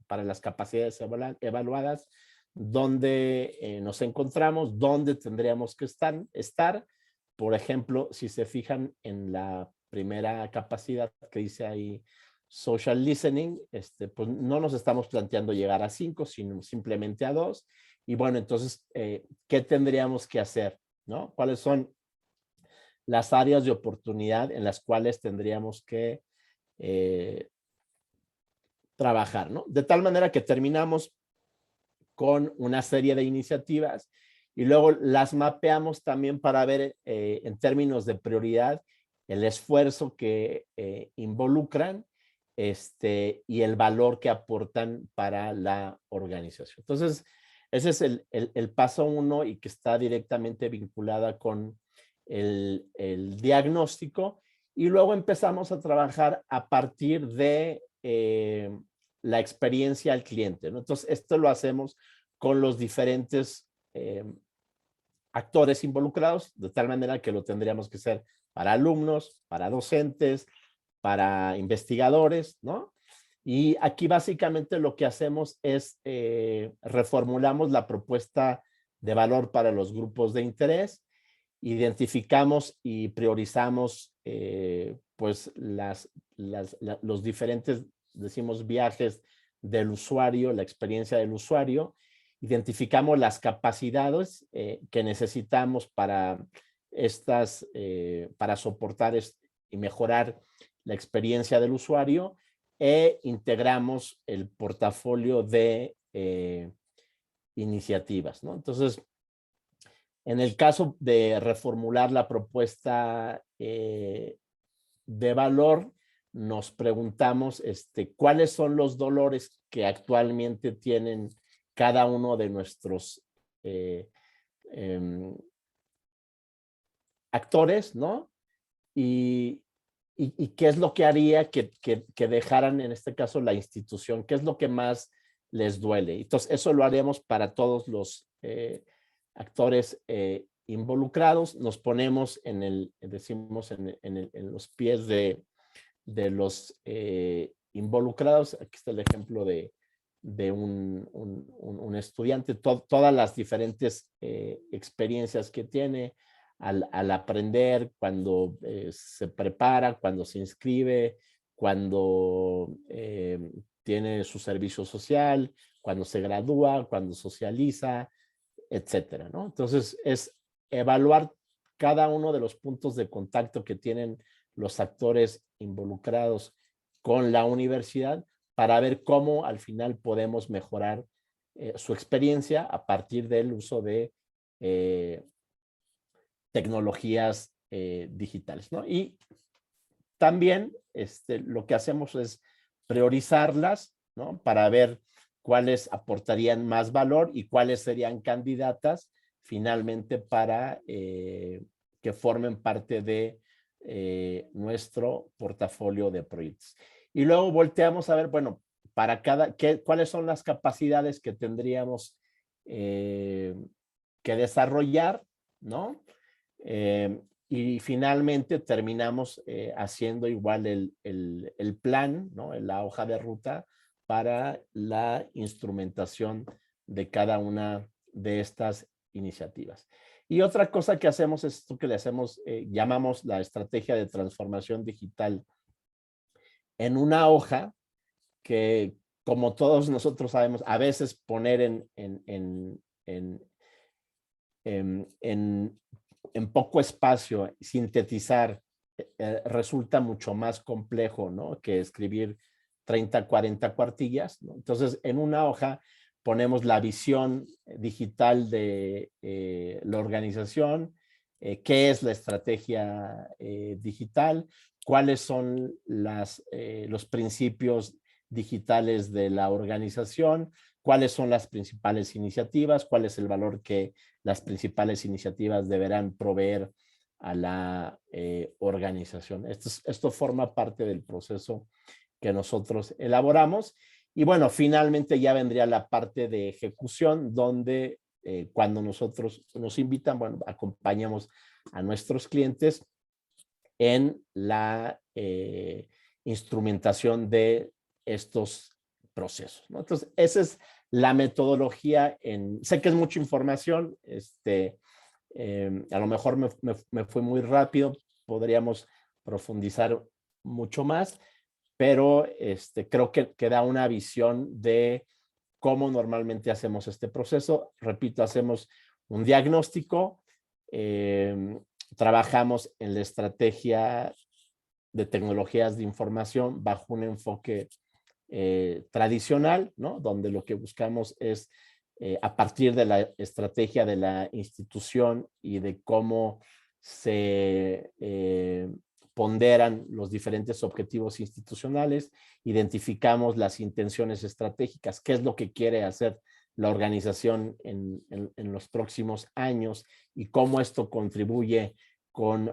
para las capacidades evaluadas, donde nos encontramos, dónde tendríamos que estar. Por ejemplo, si se fijan en la primera capacidad que dice ahí, social listening, pues no nos estamos planteando llegar a 5, sino simplemente a 2. Y bueno, entonces, ¿qué tendríamos que hacer? ¿No? ¿Cuáles son las áreas de oportunidad en las cuales tendríamos que trabajar, ¿no? De tal manera que terminamos con una serie de iniciativas y luego las mapeamos también para ver en términos de prioridad el esfuerzo que involucran y el valor que aportan para la organización. Entonces, ese es el paso 1 y que está directamente vinculada con el diagnóstico, y luego empezamos a trabajar a partir de la experiencia al cliente, ¿no? Entonces, esto lo hacemos con los diferentes actores involucrados, de tal manera que lo tendríamos que hacer para alumnos, para docentes, para investigadores, ¿no? Y aquí básicamente lo que hacemos es reformulamos la propuesta de valor para los grupos de interés, identificamos y priorizamos pues los diferentes, decimos, viajes del usuario, la experiencia del usuario, identificamos las capacidades que necesitamos para para soportar y mejorar la experiencia del usuario, e integramos el portafolio de iniciativas, ¿no? Entonces, en el caso de reformular la propuesta de valor, nos preguntamos cuáles son los dolores que actualmente tienen cada uno de nuestros actores, ¿no? Y qué es lo que haría que dejaran, en este caso, la institución, qué es lo que más les duele. Entonces, eso lo haremos para todos los actores involucrados. Nos ponemos decimos, en los pies de los involucrados. Aquí está el ejemplo de un estudiante, todas las diferentes experiencias que tiene al aprender, cuando se prepara, cuando se inscribe, cuando tiene su servicio social, cuando se gradúa, cuando socializa, etcétera, ¿no? Entonces, es evaluar cada uno de los puntos de contacto que tienen los actores involucrados con la universidad para ver cómo al final podemos mejorar su experiencia a partir del uso de tecnologías digitales, ¿no? Y también lo que hacemos es priorizarlas, ¿no? Para ver cuáles aportarían más valor y cuáles serían candidatas finalmente para que formen parte de nuestro portafolio de proyectos. Y luego volteamos a ver, bueno, para cuáles son las capacidades que tendríamos que desarrollar, ¿no? Y finalmente terminamos haciendo igual el plan, ¿no? La hoja de ruta para la instrumentación de cada una de estas iniciativas. Y otra cosa que hacemos es esto que le hacemos, llamamos la estrategia de transformación digital en una hoja que, como todos nosotros sabemos, a veces poner en poco espacio, sintetizar, resulta mucho más complejo, ¿no? Que escribir 30, 40 cuartillas, ¿no? Entonces, en una hoja ponemos la visión digital de la organización, qué es la estrategia digital, cuáles son los principios digitales de la organización, cuáles son las principales iniciativas, cuál es el valor que las principales iniciativas deberán proveer a la organización. Esto forma parte del proceso que nosotros elaboramos. Y bueno, finalmente ya vendría la parte de ejecución, donde cuando nosotros nos invitan, bueno, acompañamos a nuestros clientes en la instrumentación de estos procesos, ¿no? Entonces, esa es la metodología. Sé que es mucha información, a lo mejor me fue muy rápido, podríamos profundizar mucho más, pero creo que da una visión de cómo normalmente hacemos este proceso. Repito, hacemos un diagnóstico, trabajamos en la estrategia de tecnologías de información bajo un enfoque tradicional, ¿no? Donde lo que buscamos es, a partir de la estrategia de la institución y de cómo se ponderan los diferentes objetivos institucionales, identificamos las intenciones estratégicas, qué es lo que quiere hacer la organización en los próximos años y cómo esto contribuye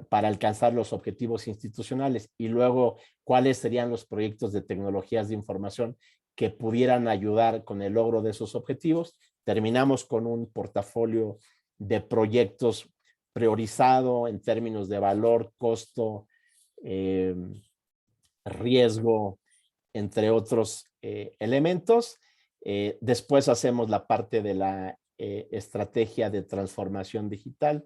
para alcanzar los objetivos institucionales, y luego cuáles serían los proyectos de tecnologías de información que pudieran ayudar con el logro de esos objetivos. Terminamos con un portafolio de proyectos priorizado en términos de valor, costo, riesgo, entre otros elementos. Después hacemos la parte de la estrategia de transformación digital,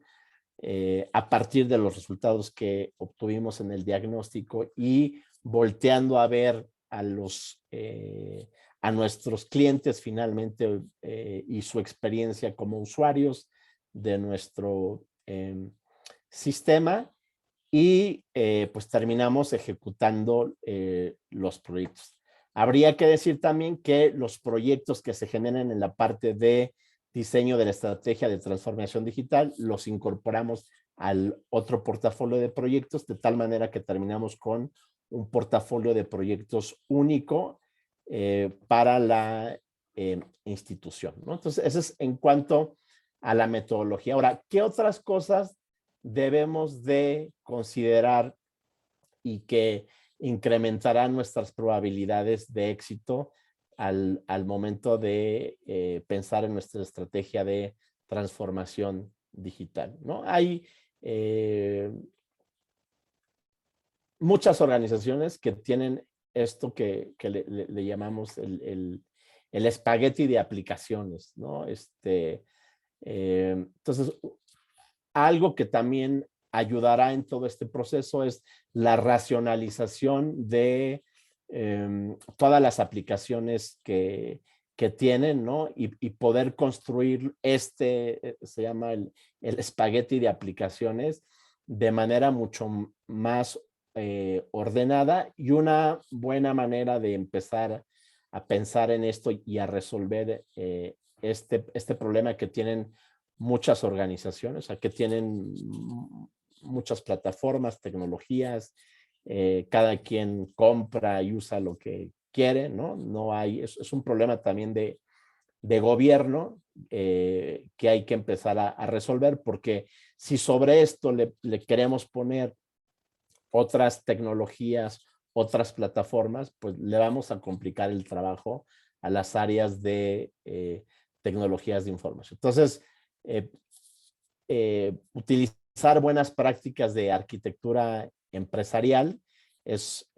a partir de los resultados que obtuvimos en el diagnóstico y volteando a ver a nuestros clientes finalmente y su experiencia como usuarios de nuestro sistema, y pues terminamos ejecutando los proyectos. Habría que decir también que los proyectos que se generan en la parte de diseño de la estrategia de transformación digital los incorporamos al otro portafolio de proyectos, de tal manera que terminamos con un portafolio de proyectos único para la institución, ¿no? Entonces, eso es en cuanto a la metodología. Ahora, ¿qué otras cosas debemos de considerar y que incrementarán nuestras probabilidades de éxito al momento de pensar en nuestra estrategia de transformación digital, ¿no? Hay muchas organizaciones que tienen esto que le llamamos el espagueti de aplicaciones, ¿no? Entonces, algo que también ayudará en todo este proceso es la racionalización de todas las aplicaciones que tienen, ¿no? Y poder construir se llama el espagueti de aplicaciones de manera mucho más ordenada, y una buena manera de empezar a pensar en esto y a resolver este problema que tienen muchas organizaciones, o sea, que tienen muchas plataformas, tecnologías, cada quien compra y usa lo que quiere, ¿no? No hay, es un problema también de gobierno que hay que empezar a resolver, porque si sobre esto le queremos poner otras tecnologías, otras plataformas, pues le vamos a complicar el trabajo a las áreas de tecnologías de información. Entonces, utilizar buenas prácticas de arquitectura empresarial es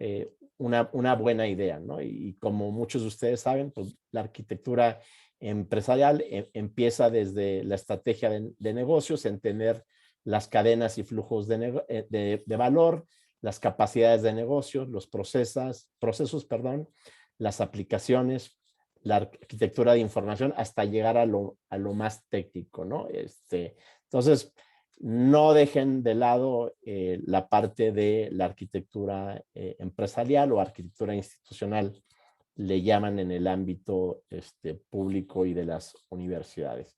una buena idea, ¿no? Y como muchos de ustedes saben, pues la arquitectura empresarial empieza desde la estrategia de negocios, entender las cadenas y flujos de valor, las capacidades de negocio, los procesos, las aplicaciones, la arquitectura de información, hasta llegar a lo más técnico, ¿no? Entonces, no dejen de lado la parte de la arquitectura empresarial o arquitectura institucional, le llaman en el ámbito público y de las universidades.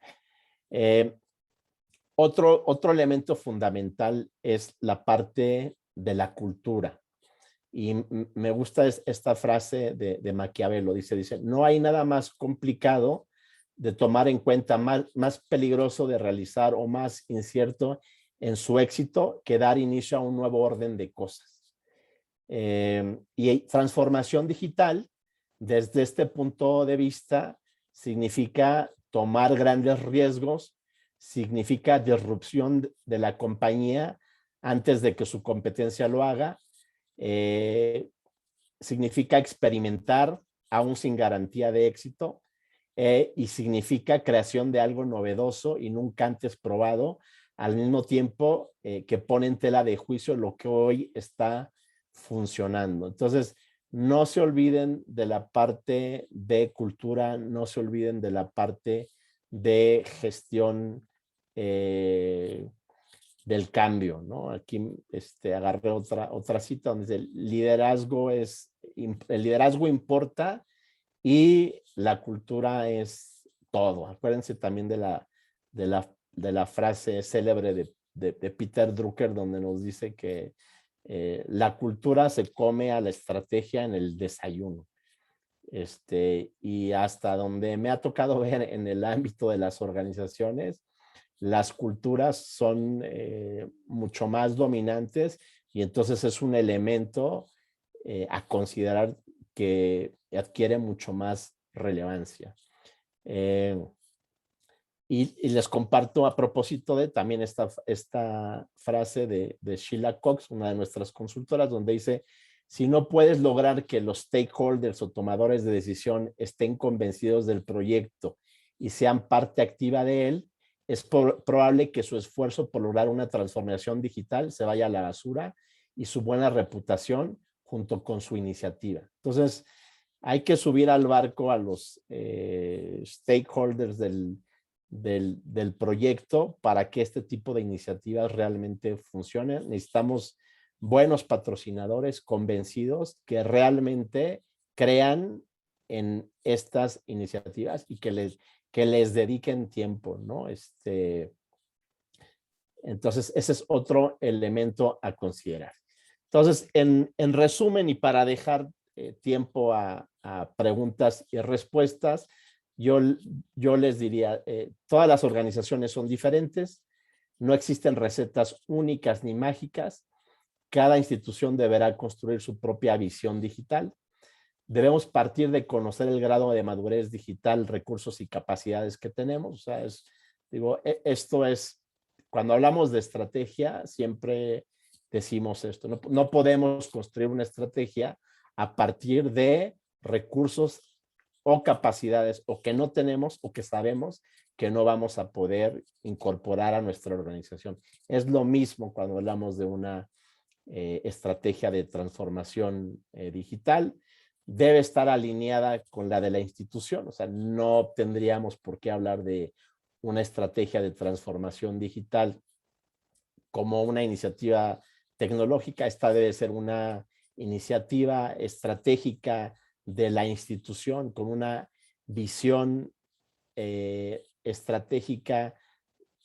Otro elemento fundamental es la parte de la cultura. Y me gusta esta frase de Maquiavelo, dice, no hay nada más complicado de tomar en cuenta, más peligroso de realizar o más incierto en su éxito que dar inicio a un nuevo orden de cosas. Y transformación digital, desde este punto de vista, significa tomar grandes riesgos, significa disrupción de la compañía antes de que su competencia lo haga, significa experimentar aún sin garantía de éxito, y significa creación de algo novedoso y nunca antes probado, al mismo tiempo que pone en tela de juicio lo que hoy está funcionando. Entonces, no se olviden de la parte de cultura, no se olviden de la parte de gestión del cambio, ¿no? Aquí agarré otra cita donde dice, el liderazgo importa y la cultura es todo. Acuérdense también de la frase célebre de Peter Drucker, donde nos dice que la cultura se come a la estrategia en el desayuno. Y hasta donde me ha tocado ver en el ámbito de las organizaciones, las culturas son mucho más dominantes y entonces es un elemento a considerar que adquiere mucho más relevancia. Y les comparto a propósito de también esta frase de Sheila Cox, una de nuestras consultoras, donde dice, si no puedes lograr que los stakeholders o tomadores de decisión estén convencidos del proyecto y sean parte activa de él, es probable que su esfuerzo por lograr una transformación digital se vaya a la basura y su buena reputación junto con su iniciativa. Entonces, hay que subir al barco a los stakeholders del proyecto para que este tipo de iniciativas realmente funcionen. Necesitamos buenos patrocinadores convencidos que realmente crean en estas iniciativas y que les dediquen tiempo, ¿no? Entonces, ese es otro elemento a considerar. Entonces, en resumen y para dejar tiempo a preguntas y respuestas, yo les diría, todas las organizaciones son diferentes, no existen recetas únicas ni mágicas, cada institución deberá construir su propia visión digital. Debemos partir de conocer el grado de madurez digital, recursos y capacidades que tenemos. O sea, esto es, cuando hablamos de estrategia, siempre decimos esto. No podemos construir una estrategia a partir de recursos o capacidades o que no tenemos o que sabemos que no vamos a poder incorporar a nuestra organización. Es lo mismo cuando hablamos de una estrategia de transformación digital. Debe estar alineada con la de la institución. O sea, no tendríamos por qué hablar de una estrategia de transformación digital como una iniciativa tecnológica. Esta debe ser una iniciativa estratégica de la institución con una visión estratégica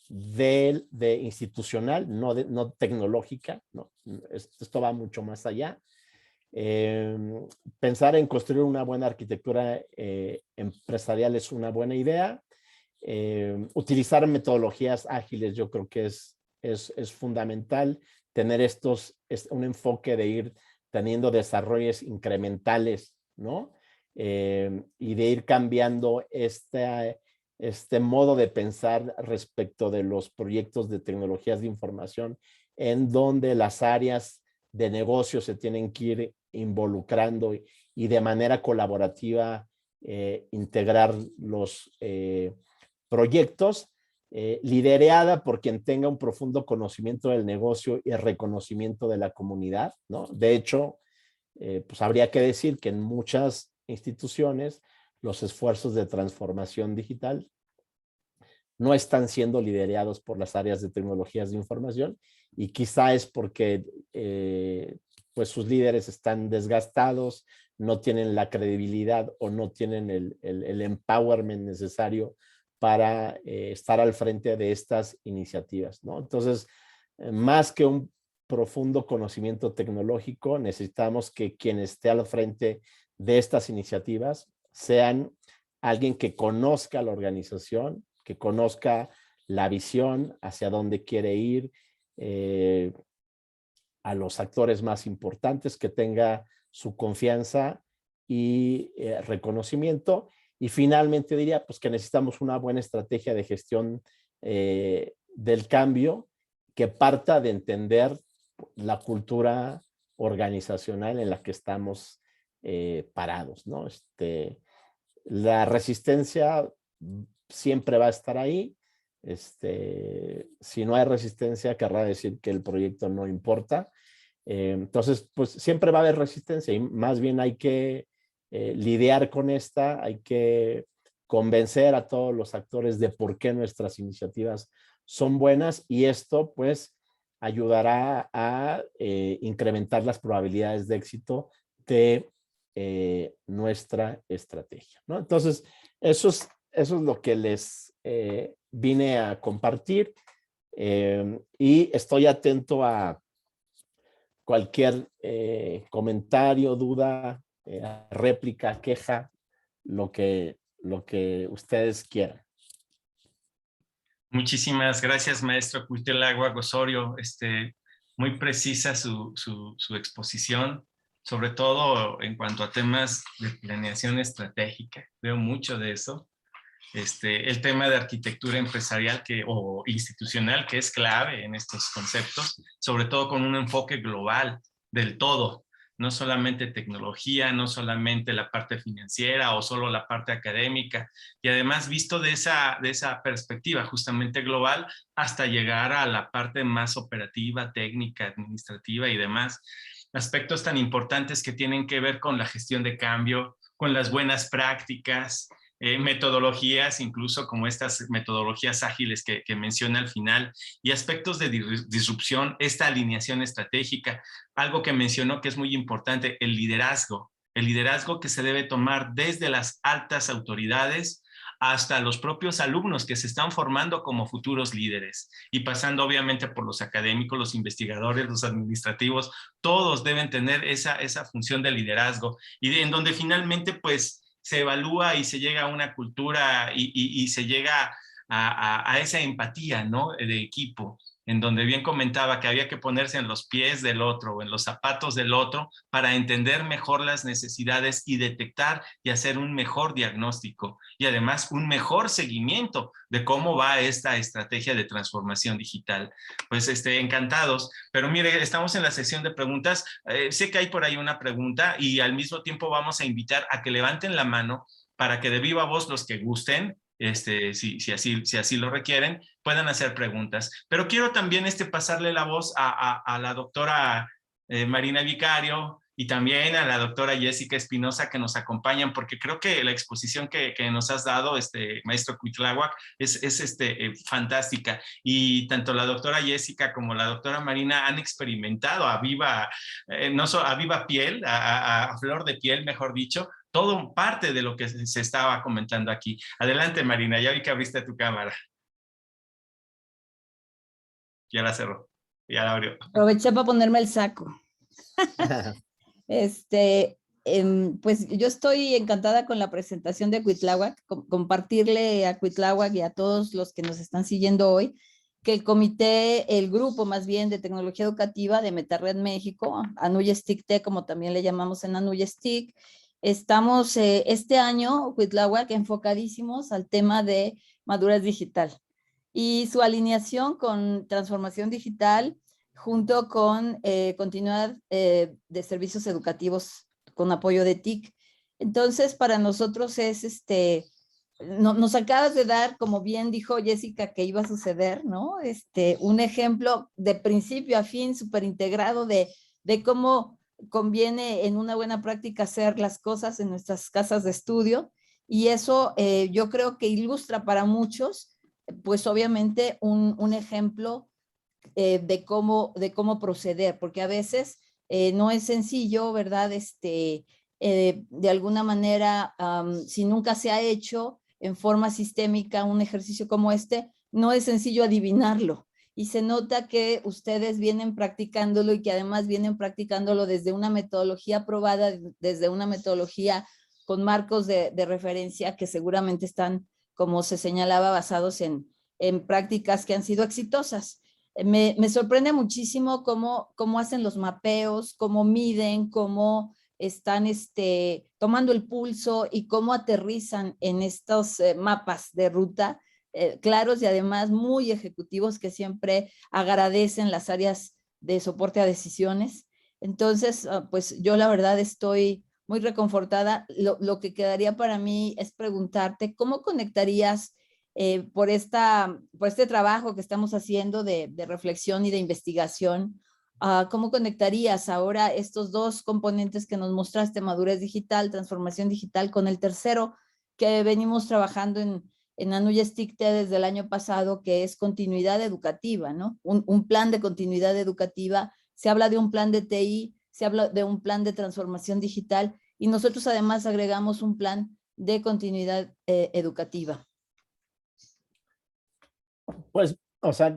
de institucional, no tecnológica. No, esto va mucho más allá. Pensar en construir una buena arquitectura empresarial es una buena idea. Utilizar metodologías ágiles yo creo que es fundamental. Tener un enfoque de ir teniendo desarrollos incrementales, ¿no? Y de ir cambiando este modo de pensar respecto de los proyectos de tecnologías de información, en donde las áreas de negocio se tienen que ir involucrando y de manera colaborativa integrar los proyectos, liderada por quien tenga un profundo conocimiento del negocio y el reconocimiento de la comunidad, ¿no? De hecho, pues habría que decir que en muchas instituciones los esfuerzos de transformación digital no están siendo liderados por las áreas de tecnologías de información y quizá es porque pues sus líderes están desgastados, no tienen la credibilidad o no tienen el empowerment necesario para estar al frente de estas iniciativas, ¿no? Entonces, más que un profundo conocimiento tecnológico. Necesitamos que quien esté al frente de estas iniciativas sean alguien que conozca la organización, que conozca la visión, hacia dónde quiere ir, a los actores más importantes, que tenga su confianza y reconocimiento. Y finalmente diría pues, que necesitamos una buena estrategia de gestión del cambio que parta de entender la cultura organizacional en la que estamos parados, ¿no? La resistencia siempre va a estar ahí. Si no hay resistencia, querrá decir que el proyecto no importa. Entonces, pues siempre va a haber resistencia y más bien hay que lidiar con esta, hay que convencer a todos los actores de por qué nuestras iniciativas son buenas, y esto pues ayudará a incrementar las probabilidades de éxito de nuestra estrategia, ¿no? Entonces, eso es lo que les vine a compartir, y estoy atento a cualquier comentario, duda, réplica, queja, lo que ustedes quieran. Muchísimas gracias, maestro Cuitláhuac Osorio. Muy precisa su exposición, sobre todo en cuanto a temas de planeación estratégica. Veo mucho de eso. El tema de arquitectura empresarial o institucional, que es clave en estos conceptos, sobre todo con un enfoque global del todo, no solamente tecnología, no solamente la parte financiera o solo la parte académica, y además visto de esa perspectiva justamente global hasta llegar a la parte más operativa, técnica, administrativa y demás. Aspectos tan importantes que tienen que ver con la gestión de cambio, con las buenas prácticas, metodologías, incluso como estas metodologías ágiles que menciona al final, y aspectos de disrupción, esta alineación estratégica, algo que mencionó que es muy importante, el liderazgo que se debe tomar desde las altas autoridades hasta los propios alumnos que se están formando como futuros líderes, y pasando obviamente por los académicos, los investigadores, los administrativos, todos deben tener esa función de liderazgo, y en donde finalmente pues se evalúa y se llega a una cultura y se llega a esa empatía, ¿no?, de equipo, en donde bien comentaba que había que ponerse en los pies del otro o en los zapatos del otro para entender mejor las necesidades y detectar y hacer un mejor diagnóstico y además un mejor seguimiento de cómo va esta estrategia de transformación digital. Pues encantados, pero mire, estamos en la sesión de preguntas. Sé que hay por ahí una pregunta y al mismo tiempo vamos a invitar a que levanten la mano para que de viva voz los que gusten, si así lo requieren, puedan hacer preguntas. Pero quiero también pasarle la voz a la doctora Marina Vicario y también a la doctora Jessica Espinosa, que nos acompañan, porque creo que la exposición que nos has dado, maestro Cuitláhuac, es fantástica. Y tanto la doctora Jessica como la doctora Marina han experimentado a viva piel, a flor de piel, mejor dicho, todo parte de lo que se estaba comentando aquí. Adelante, Marina, ya vi que abriste tu cámara. Ya la cerró, ya la abrió. Aproveché para ponerme el saco. Pues yo estoy encantada con la presentación de Cuitláhuac, compartirle a Cuitláhuac y a todos los que nos están siguiendo hoy, que el grupo más bien de tecnología educativa de MetaRed México, Anuye STIC Tech, como también le llamamos en Anuye STIC, estamos este año, Cuitláhuac, enfocadísimos al tema de madurez digital y su alineación con transformación digital junto con continuidad de servicios educativos con apoyo de TIC. Entonces, para nosotros es nos acabas de dar, como bien dijo Jessica, que iba a suceder, ¿no? Un ejemplo de principio a fin súper integrado de cómo conviene en una buena práctica hacer las cosas en nuestras casas de estudio, y eso yo creo que ilustra para muchos, pues obviamente un ejemplo de cómo proceder, porque a veces no es sencillo, ¿verdad? De alguna manera, si nunca se ha hecho en forma sistémica un ejercicio como no es sencillo adivinarlo. y se nota que ustedes vienen practicándolo y que además vienen practicándolo desde una metodología probada, desde una metodología con marcos de referencia que seguramente están, como se señalaba, basados en prácticas que han sido exitosas. Me sorprende muchísimo cómo hacen los mapeos, cómo miden, cómo están tomando el pulso y cómo aterrizan en estos mapas de ruta claros y además muy ejecutivos que siempre agradecen las áreas de soporte a decisiones. Entonces, pues yo la verdad estoy muy reconfortada. Lo que quedaría para mí es preguntarte, ¿cómo conectarías por este trabajo que estamos haciendo de reflexión y de investigación? ¿Cómo conectarías ahora estos dos componentes que nos mostraste, madurez digital, transformación digital, con el tercero que venimos trabajando en Anuya Sticte desde el año pasado, que es continuidad educativa, ¿no? Un plan de continuidad educativa. Se habla de un plan de TI, se habla de un plan de transformación digital y nosotros además agregamos un plan de continuidad educativa. Pues, o sea,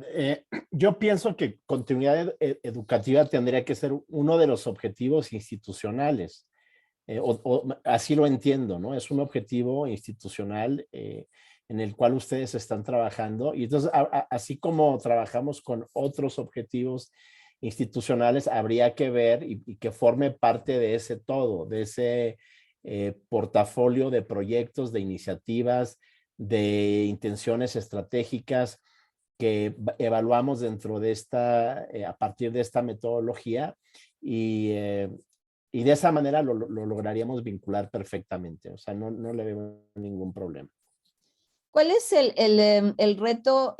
yo pienso que continuidad educativa tendría que ser uno de los objetivos institucionales, así lo entiendo, ¿no? Es un objetivo institucional en el cual ustedes están trabajando y entonces, así como trabajamos con otros objetivos institucionales, habría que ver y que forme parte de ese todo, de ese portafolio de proyectos, de iniciativas, de intenciones estratégicas que evaluamos dentro de a partir de esta metodología y de esa manera lo lograríamos vincular perfectamente. O sea, no le veo ningún problema. ¿Cuál es el reto,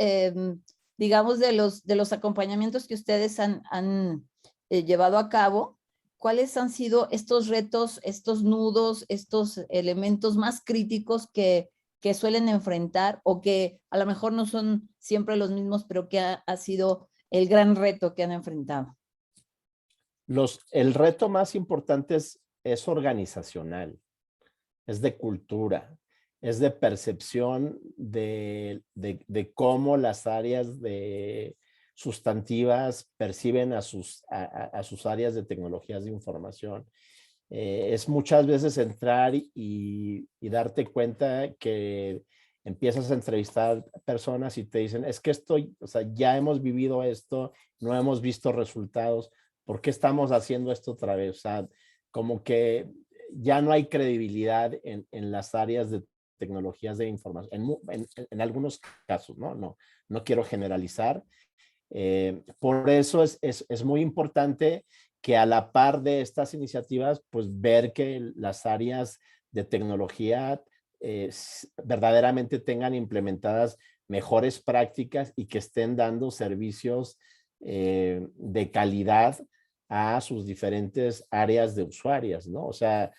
digamos, de los acompañamientos que ustedes han llevado a cabo? ¿Cuáles han sido estos retos, estos nudos, estos elementos más críticos que suelen enfrentar o que a lo mejor no son siempre los mismos, pero que ha sido el gran reto que han enfrentado? El reto más importante es organizacional, es de cultura, es de percepción de cómo las áreas sustantivas perciben a sus áreas de tecnologías de información. Es muchas veces entrar y darte cuenta que empiezas a entrevistar personas y te dicen, es que o sea, ya hemos vivido esto, no hemos visto resultados, ¿por qué estamos haciendo esto otra vez? O sea, como que ya no hay credibilidad en las áreas de tecnologías de información, en algunos casos, ¿no? No quiero generalizar. Por eso es muy importante que a la par de estas iniciativas, pues ver que las áreas de tecnología verdaderamente tengan implementadas mejores prácticas y que estén dando servicios de calidad a sus diferentes áreas de usuarias, ¿no? O sea,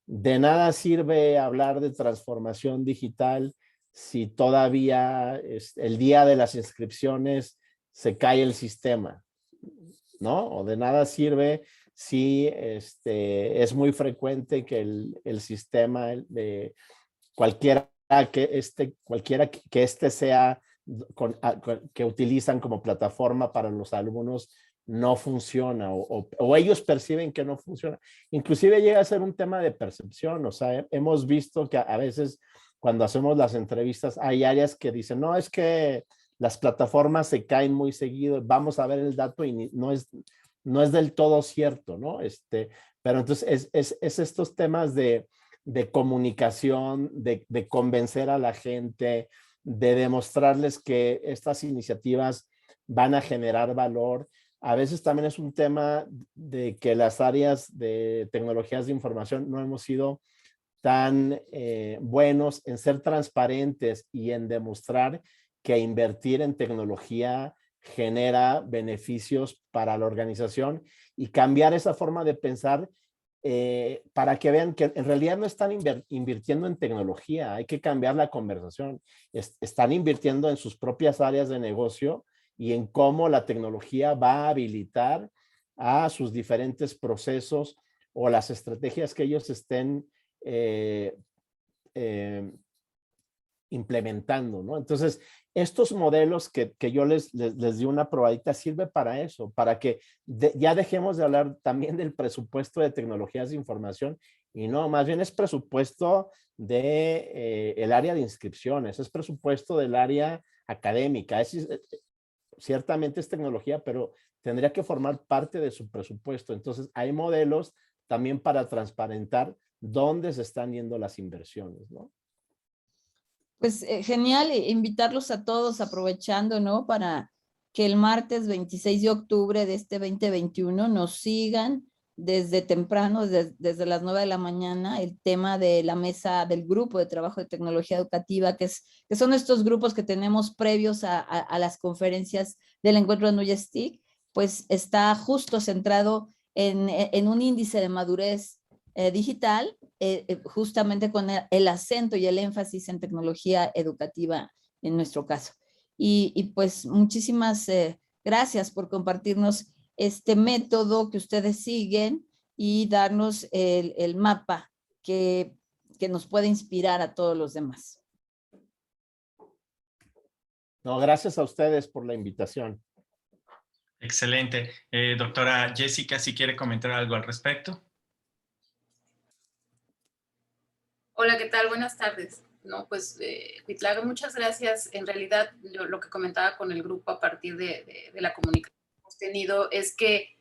de nada sirve hablar de transformación digital si todavía el día de las inscripciones se cae el sistema, ¿no? O de nada sirve si es muy frecuente que el sistema de cualquiera que sea que utilizan como plataforma para los alumnos no funciona o ellos perciben que no funciona. Inclusive llega a ser un tema de percepción, o sea, hemos visto que a veces cuando hacemos las entrevistas hay áreas que dicen, no, es que las plataformas se caen muy seguido, vamos a ver el dato y no es del todo cierto, ¿no? Pero entonces es estos temas de comunicación, de convencer a la gente, de demostrarles que estas iniciativas van a generar valor. A veces también es un tema de que las áreas de tecnologías de información no hemos sido tan buenos en ser transparentes y en demostrar que invertir en tecnología genera beneficios para la organización y cambiar esa forma de pensar para que vean que en realidad no están invirtiendo en tecnología, hay que cambiar la conversación. Están invirtiendo en sus propias áreas de negocio y en cómo la tecnología va a habilitar a sus diferentes procesos o las estrategias que ellos estén implementando, ¿no? Entonces, estos modelos que yo les di una probadita sirve para eso, para que ya dejemos de hablar también del presupuesto de tecnologías de información y no, más bien es presupuesto de el área de inscripciones, es presupuesto del área académica, ciertamente es tecnología, pero tendría que formar parte de su presupuesto. Entonces, hay modelos también para transparentar dónde se están yendo las inversiones, ¿no? Pues genial, invitarlos a todos aprovechando, ¿no? Para que el martes 26 de octubre de este 2021 nos sigan desde temprano, desde las 9 de la mañana, el tema de la mesa del grupo de trabajo de tecnología educativa, que son estos grupos que tenemos previos a las conferencias del encuentro de Nuyestic, pues está justo centrado en un índice de madurez digital, justamente con el acento y el énfasis en tecnología educativa en nuestro caso. Y pues muchísimas gracias por compartirnos este método que ustedes siguen y darnos el mapa que nos puede inspirar a todos los demás. No, gracias a ustedes por la invitación. Excelente. Doctora Jessica, si quiere comentar algo al respecto. Hola, ¿qué tal? Buenas tardes. No, pues, Cuitlago, muchas gracias. En realidad, lo que comentaba con el grupo a partir de la comunicación que hemos tenido es que,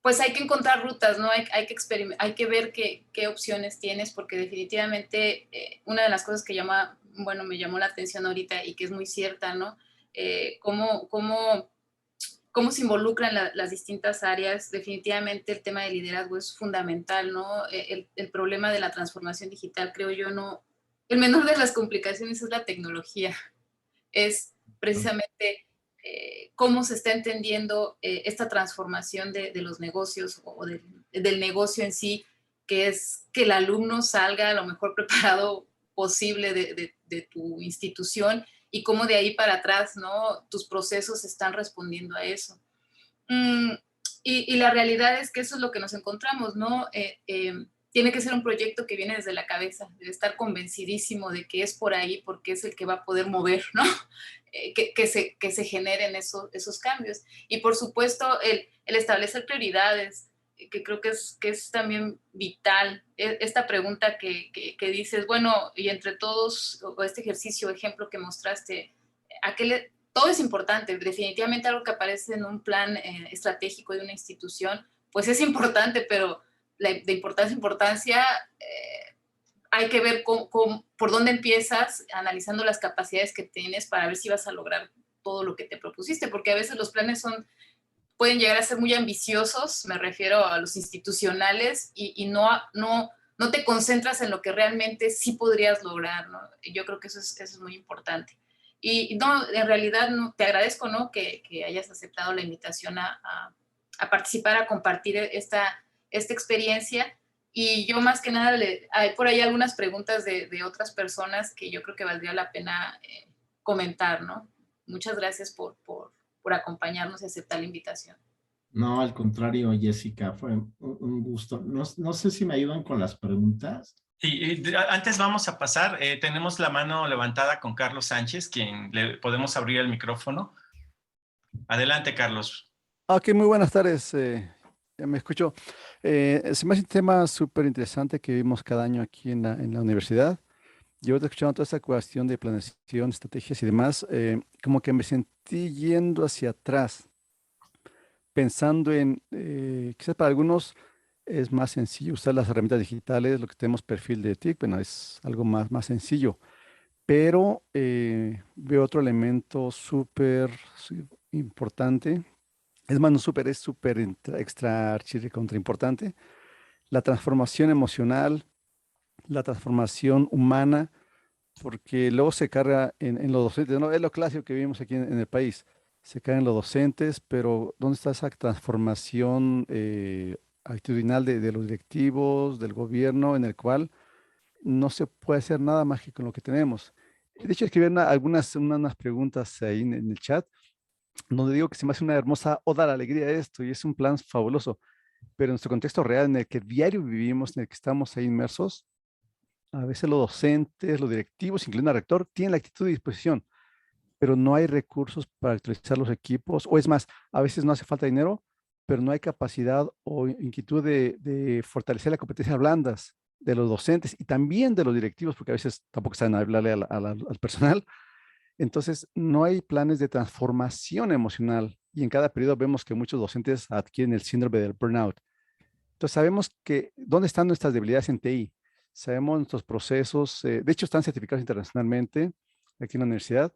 pues, hay que encontrar rutas, ¿no? Hay que ver qué opciones tienes, porque definitivamente una de las cosas que me llamó la atención ahorita y que es muy cierta, ¿no? Cómo se involucran las distintas áreas. Definitivamente el tema del liderazgo es fundamental, ¿no? El problema de la transformación digital, creo yo, el menor de las complicaciones es la tecnología. Es precisamente cómo se está entendiendo esta transformación de los negocios o del negocio en sí, que es que el alumno salga lo mejor preparado posible de tu institución, y cómo de ahí para atrás, ¿no? Tus procesos están respondiendo a eso. Y la realidad es que eso es lo que nos encontramos, ¿no? Tiene que ser un proyecto que viene desde la cabeza, debe estar convencidísimo de que es por ahí, porque es el que va a poder mover, ¿no? Que se generen esos cambios. Y por supuesto, el establecer prioridades, que creo que es también vital. Esta pregunta que dices, bueno, y entre todos, o este ejercicio, ejemplo que mostraste, todo es importante. Definitivamente algo que aparece en un plan estratégico de una institución, pues es importante, pero de importancia, hay que ver por dónde empiezas, analizando las capacidades que tienes para ver si vas a lograr todo lo que te propusiste, porque a veces los planes pueden llegar a ser muy ambiciosos, me refiero a los institucionales, y no te concentras en lo que realmente sí podrías lograr, ¿no? Yo creo que eso es muy importante. Y no, en realidad te agradezco, ¿no? que hayas aceptado la invitación a participar, a compartir esta experiencia. Y yo más que nada, hay por ahí algunas preguntas de otras personas que yo creo que valdría la pena comentar, ¿no? Muchas gracias por acompañarnos y aceptar la invitación. No, al contrario, Jessica, fue un gusto. No sé si me ayudan con las preguntas. Sí, antes vamos a pasar, tenemos la mano levantada con Carlos Sánchez, quien le podemos abrir el micrófono. Adelante, Carlos. Ok, muy buenas tardes. Me escucho. Se me hace un tema súper interesante que vimos cada año aquí en la universidad. Yo escuchando toda esta cuestión de planeación, estrategias y demás, como que me sentí yendo hacia atrás, pensando en, quizás para algunos es más sencillo usar las herramientas digitales, lo que tenemos perfil de TIC, bueno, es algo más sencillo, pero veo otro elemento súper importante, es más, no súper, es súper extra contra importante, la transformación emocional, la transformación humana, porque luego se carga en los docentes, ¿no? Es lo clásico que vivimos aquí en el país, se cargan los docentes, pero ¿dónde está esa transformación actitudinal de los directivos, del gobierno, en el cual no se puede hacer nada más que con lo que tenemos? De hecho, escribí unas preguntas ahí en el chat, donde digo que se me hace una hermosa oda a la alegría esto, y es un plan fabuloso, pero en nuestro contexto real, en el que diario vivimos, en el que estamos ahí inmersos, a veces los docentes, los directivos, incluyendo al rector, tienen la actitud y disposición, pero no hay recursos para actualizar los equipos, o es más, a veces no hace falta dinero, pero no hay capacidad o inquietud de fortalecer las competencias blandas de los docentes y también de los directivos, porque a veces tampoco saben hablarle al personal. Entonces, no hay planes de transformación emocional y en cada periodo vemos que muchos docentes adquieren el síndrome del burnout. Entonces, sabemos que dónde están nuestras debilidades en TI. Sabemos nuestros procesos, de hecho, están certificados internacionalmente aquí en la universidad.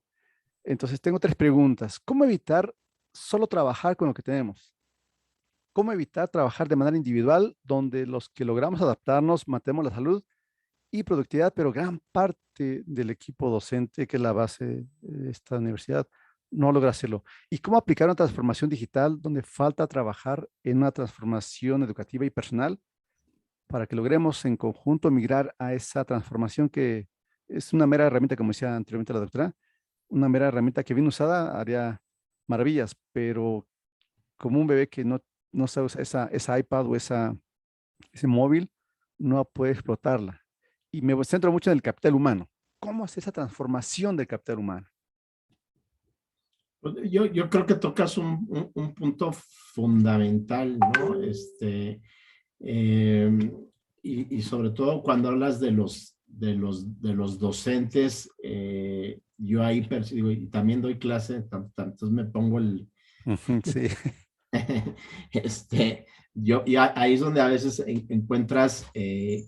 Entonces, tengo 3 preguntas. ¿Cómo evitar solo trabajar con lo que tenemos? ¿Cómo evitar trabajar de manera individual, donde los que logramos adaptarnos mantenemos la salud y productividad, pero gran parte del equipo docente, que es la base de esta universidad, no logra hacerlo? ¿Y cómo aplicar una transformación digital donde falta trabajar en una transformación educativa y personal para que logremos en conjunto migrar a esa transformación que es una mera herramienta, como decía anteriormente la doctora, una mera herramienta que bien usada haría maravillas, pero como un bebé que no sabe usar esa iPad o ese móvil, no puede explotarla. Y me centro mucho en el capital humano. ¿Cómo hacer esa transformación del capital humano? Yo creo que tocas un punto fundamental, ¿no? Y sobre todo cuando hablas de los docentes, yo ahí percibo, y también doy clase, entonces me pongo el... Sí. Y ahí es donde a veces encuentras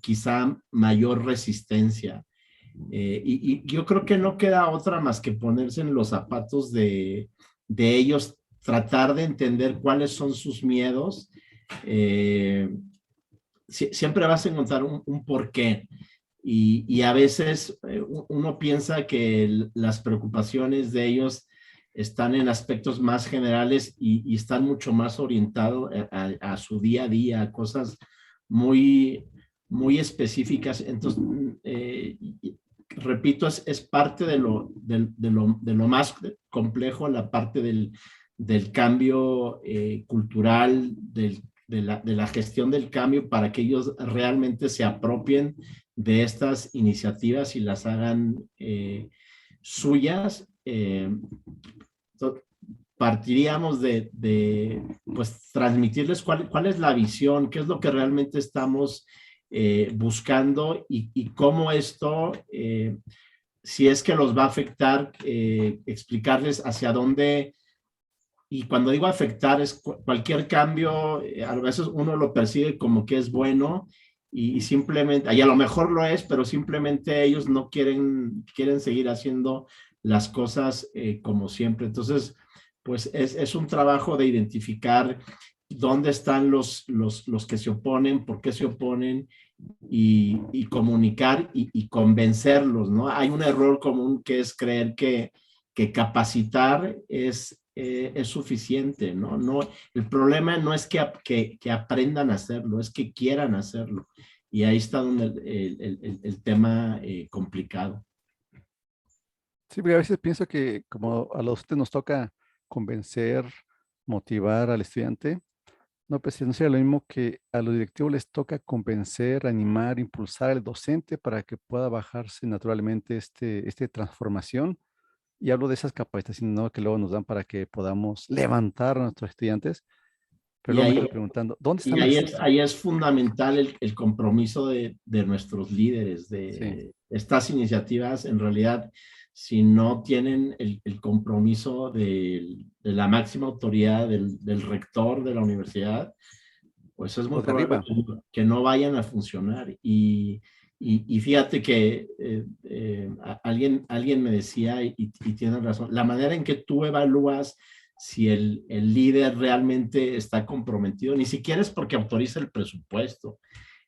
quizá mayor resistencia. Y yo creo que no queda otra más que ponerse en los zapatos de ellos, tratar de entender cuáles son sus miedos. Siempre vas a encontrar un porqué. Y a veces uno piensa que las preocupaciones de ellos están en aspectos más generales y están mucho más orientados a su día a día, a cosas muy, muy específicas. Entonces, repito, es parte de lo más complejo, la parte del cambio cultural, de la gestión del cambio, para que ellos realmente se apropien de estas iniciativas y las hagan suyas. Partiríamos pues, transmitirles cuál es la visión, qué es lo que realmente estamos buscando y cómo esto, si es que los va a afectar, explicarles hacia dónde. Y cuando digo afectar, es cualquier cambio, a veces uno lo percibe como que es bueno y simplemente, y a lo mejor lo es, pero simplemente ellos no quieren seguir haciendo las cosas como siempre. Entonces, pues es un trabajo de identificar dónde están los que se oponen, por qué se oponen, y comunicar y convencerlos, ¿no? Hay un error común que es creer que capacitar es suficiente, ¿no? El problema no es que aprendan a hacerlo, es que quieran hacerlo. Y ahí está donde el tema complicado. Sí, porque a veces pienso que como a los docentes nos toca convencer, motivar al estudiante, no, pues no sería lo mismo que a los directivos les toca convencer, animar, impulsar al docente para que pueda bajarse naturalmente esta transformación. Y hablo de esas capacitaciones, ¿no?, que luego nos dan para que podamos levantar a nuestros estudiantes. Pero luego me quedo preguntando, ¿dónde están ahí es fundamental el compromiso de nuestros líderes, de estas iniciativas. En realidad, si no tienen el compromiso de la máxima autoridad, del rector de la universidad, pues es muy probable que no vayan a funcionar. Y fíjate que alguien me decía, y tiene razón, la manera en que tú evalúas si el líder realmente está comprometido, ni siquiera es porque autoriza el presupuesto,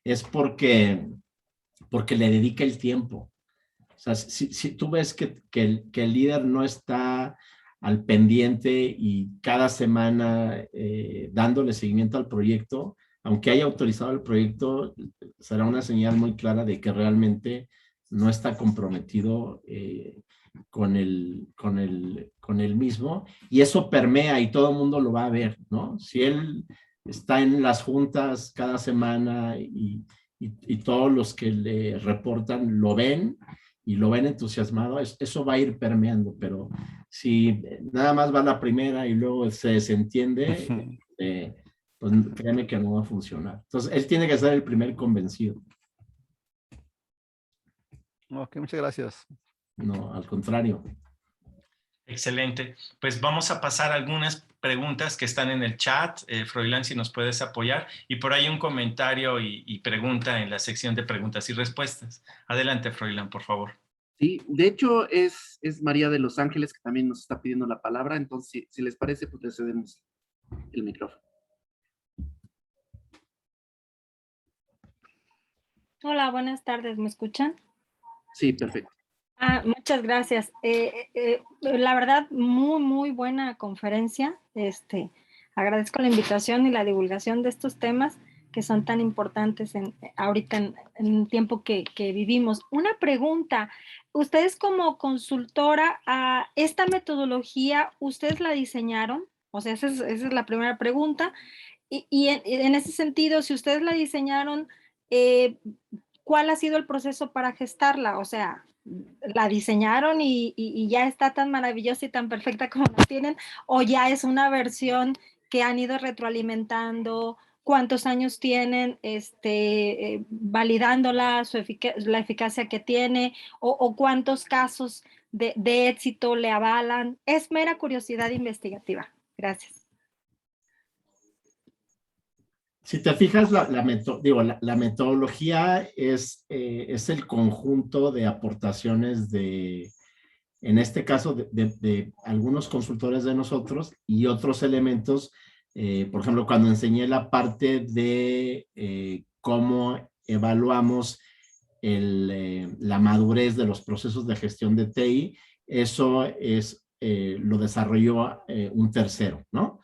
es porque le dedica el tiempo. O sea, si tú ves que el líder no está al pendiente y cada semana dándole seguimiento al proyecto, aunque haya autorizado el proyecto, será una señal muy clara de que realmente no está comprometido con el mismo, y eso permea y todo el mundo lo va a ver, ¿no? Si él está en las juntas cada semana y y todos los que le reportan lo ven y lo ven entusiasmado, eso va a ir permeando, pero si nada más va la primera y luego se desentiende, pues créeme que no va a funcionar. Entonces, él tiene que ser el primer convencido. Ok, muchas gracias. No, al contrario. Excelente. Pues vamos a pasar a algunas preguntas que están en el chat. Froilán, si nos puedes apoyar. Y por ahí un comentario y pregunta en la sección de preguntas y respuestas. Adelante, Froilán, por favor. Sí, de hecho es María de Los Ángeles que también nos está pidiendo la palabra, entonces si les parece, pues le cedemos el micrófono. Hola, buenas tardes, ¿me escuchan? Sí, perfecto. Muchas gracias. La verdad, muy buena conferencia. Agradezco la invitación y la divulgación de estos temas que son tan importantes ahorita en el tiempo que vivimos. Una pregunta, ustedes como consultora, ¿esta metodología ustedes la diseñaron? O sea, esa es la primera pregunta. Y en ese sentido, si ustedes la diseñaron, ¿cuál ha sido el proceso para gestarla? O sea, ¿la diseñaron y ya está tan maravillosa y tan perfecta como la tienen? ¿O ya es una versión que han ido retroalimentando? ¿Cuántos años tienen validándola, la eficacia que tiene? ¿O cuántos casos de éxito le avalan? Es mera curiosidad investigativa. Gracias. Si te fijas, la metodología es el conjunto de aportaciones en este caso, de algunos consultores de nosotros y otros elementos. Por ejemplo, cuando enseñé la parte de cómo evaluamos la madurez de los procesos de gestión de TI, eso lo desarrolló un tercero, ¿no?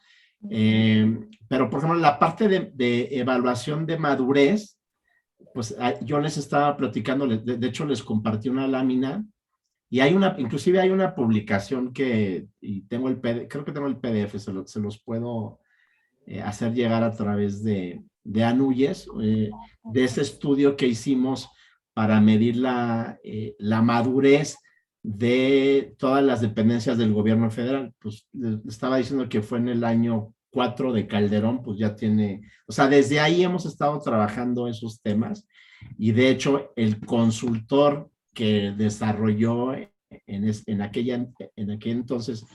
Pero, por ejemplo, la parte de evaluación de madurez, pues yo les estaba platicando, de hecho les compartí una lámina y inclusive hay una publicación y creo que tengo el PDF, se los puedo hacer llegar a través de Anuyes, de ese estudio que hicimos para medir la madurez de todas las dependencias del gobierno federal. Pues les estaba diciendo que fue en el año 4 de Calderón, pues ya tiene, o sea, desde ahí hemos estado trabajando esos temas y de hecho el consultor que desarrolló en aquel entonces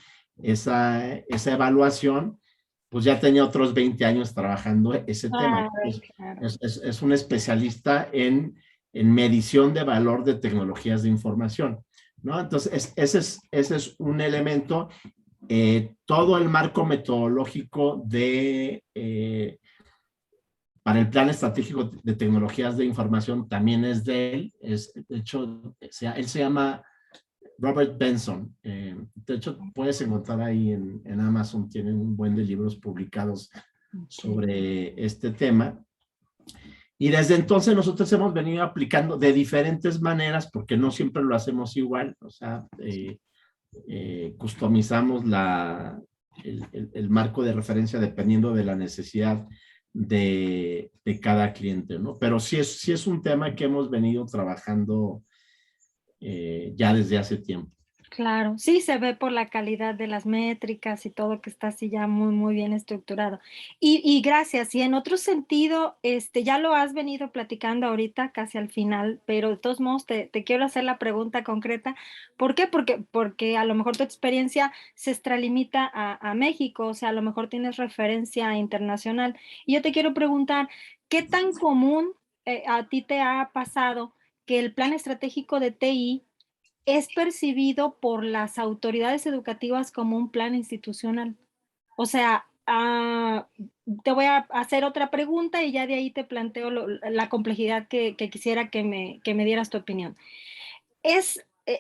esa evaluación, pues ya tenía otros 20 años trabajando ese tema. Claro. Es un especialista en medición de valor de tecnologías de información, ¿no? Entonces, ese es un elemento. Todo el marco metodológico para el plan estratégico de tecnologías de información también es de él. De hecho, él se llama Robert Benson. De hecho, puedes encontrar ahí en Amazon, tienen un buen de libros publicados sobre este tema. Y desde entonces nosotros hemos venido aplicando de diferentes maneras, porque no siempre lo hacemos igual, o sea, customizamos el marco de referencia dependiendo de la necesidad de cada cliente, ¿no? Pero sí es un tema que hemos venido trabajando ya desde hace tiempo. Claro, sí se ve por la calidad de las métricas y todo que está así ya muy bien estructurado. Y gracias. Y en otro sentido, ya lo has venido platicando ahorita casi al final, pero de todos modos te quiero hacer la pregunta concreta. ¿Por qué? Porque a lo mejor tu experiencia se extralimita a México, o sea, a lo mejor tienes referencia internacional. Y yo te quiero preguntar, ¿qué tan común a ti te ha pasado que el plan estratégico de TI es percibido por las autoridades educativas como un plan institucional? O sea, te voy a hacer otra pregunta y ya de ahí te planteo la complejidad que quisiera que me dieras tu opinión.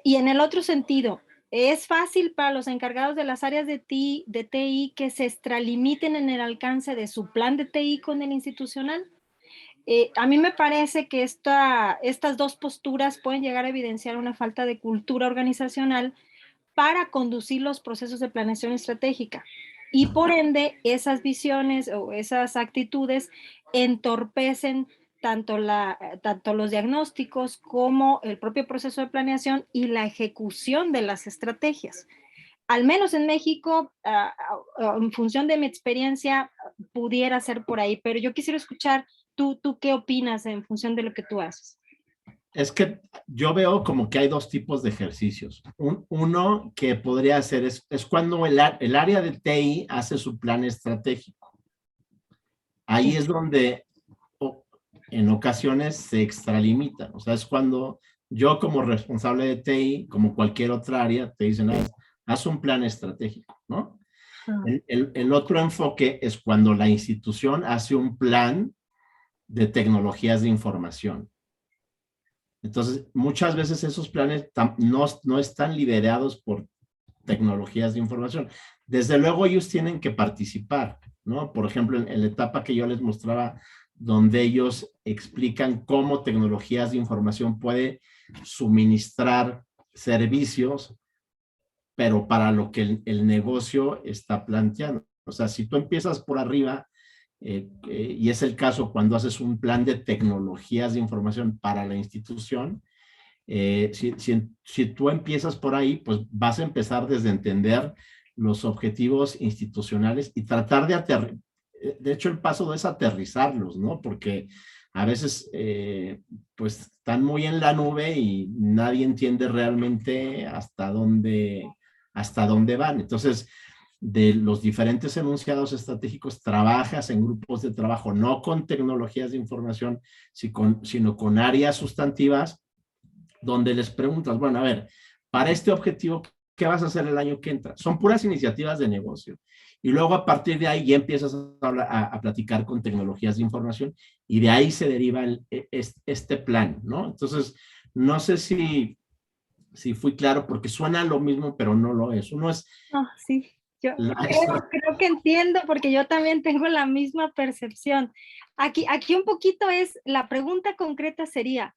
Y en el otro sentido, ¿es fácil para los encargados de las áreas de TI que se extralimiten en el alcance de su plan de TI con el institucional? A mí me parece que estas dos posturas pueden llegar a evidenciar una falta de cultura organizacional para conducir los procesos de planeación estratégica. Y por ende, esas visiones o esas actitudes entorpecen tanto los diagnósticos como el propio proceso de planeación y la ejecución de las estrategias. Al menos en México, en función de mi experiencia, pudiera ser por ahí, pero yo quisiera escuchar tú qué opinas en función de lo que tú haces. Es que yo veo como que hay dos tipos de ejercicios. Uno que podría ser es cuando el área de TI hace su plan estratégico. Ahí es donde en ocasiones se extralimita. O sea, es cuando yo como responsable de TI, como cualquier otra área, te dicen, haz un plan estratégico, ¿no? El otro enfoque es cuando la institución hace un plan de tecnologías de información. Entonces, muchas veces esos planes no están liderados por tecnologías de información. Desde luego ellos tienen que participar, ¿no? Por ejemplo, en la etapa que yo les mostraba, donde ellos explican cómo tecnologías de información puede suministrar servicios, pero para lo que el negocio está planteando. O sea, si tú empiezas por arriba, y es el caso cuando haces un plan de tecnologías de información para la institución, si tú empiezas por ahí, pues vas a empezar desde entender los objetivos institucionales y tratar de hecho el paso es aterrizarlos, ¿no? Porque a veces pues están muy en la nube y nadie entiende realmente hasta dónde van. Entonces, de los diferentes enunciados estratégicos, trabajas en grupos de trabajo, no con tecnologías de información, sino con áreas sustantivas, donde les preguntas, bueno, a ver, para este objetivo, ¿qué vas a hacer el año que entra? Son puras iniciativas de negocio. Y luego a partir de ahí ya empiezas a platicar con tecnologías de información y de ahí se deriva este plan, ¿no? Entonces, no sé si fui claro, porque suena lo mismo, pero no lo es. Uno es... Oh, sí. Yo creo que entiendo, porque yo también tengo la misma percepción. Aquí un poquito la pregunta concreta sería,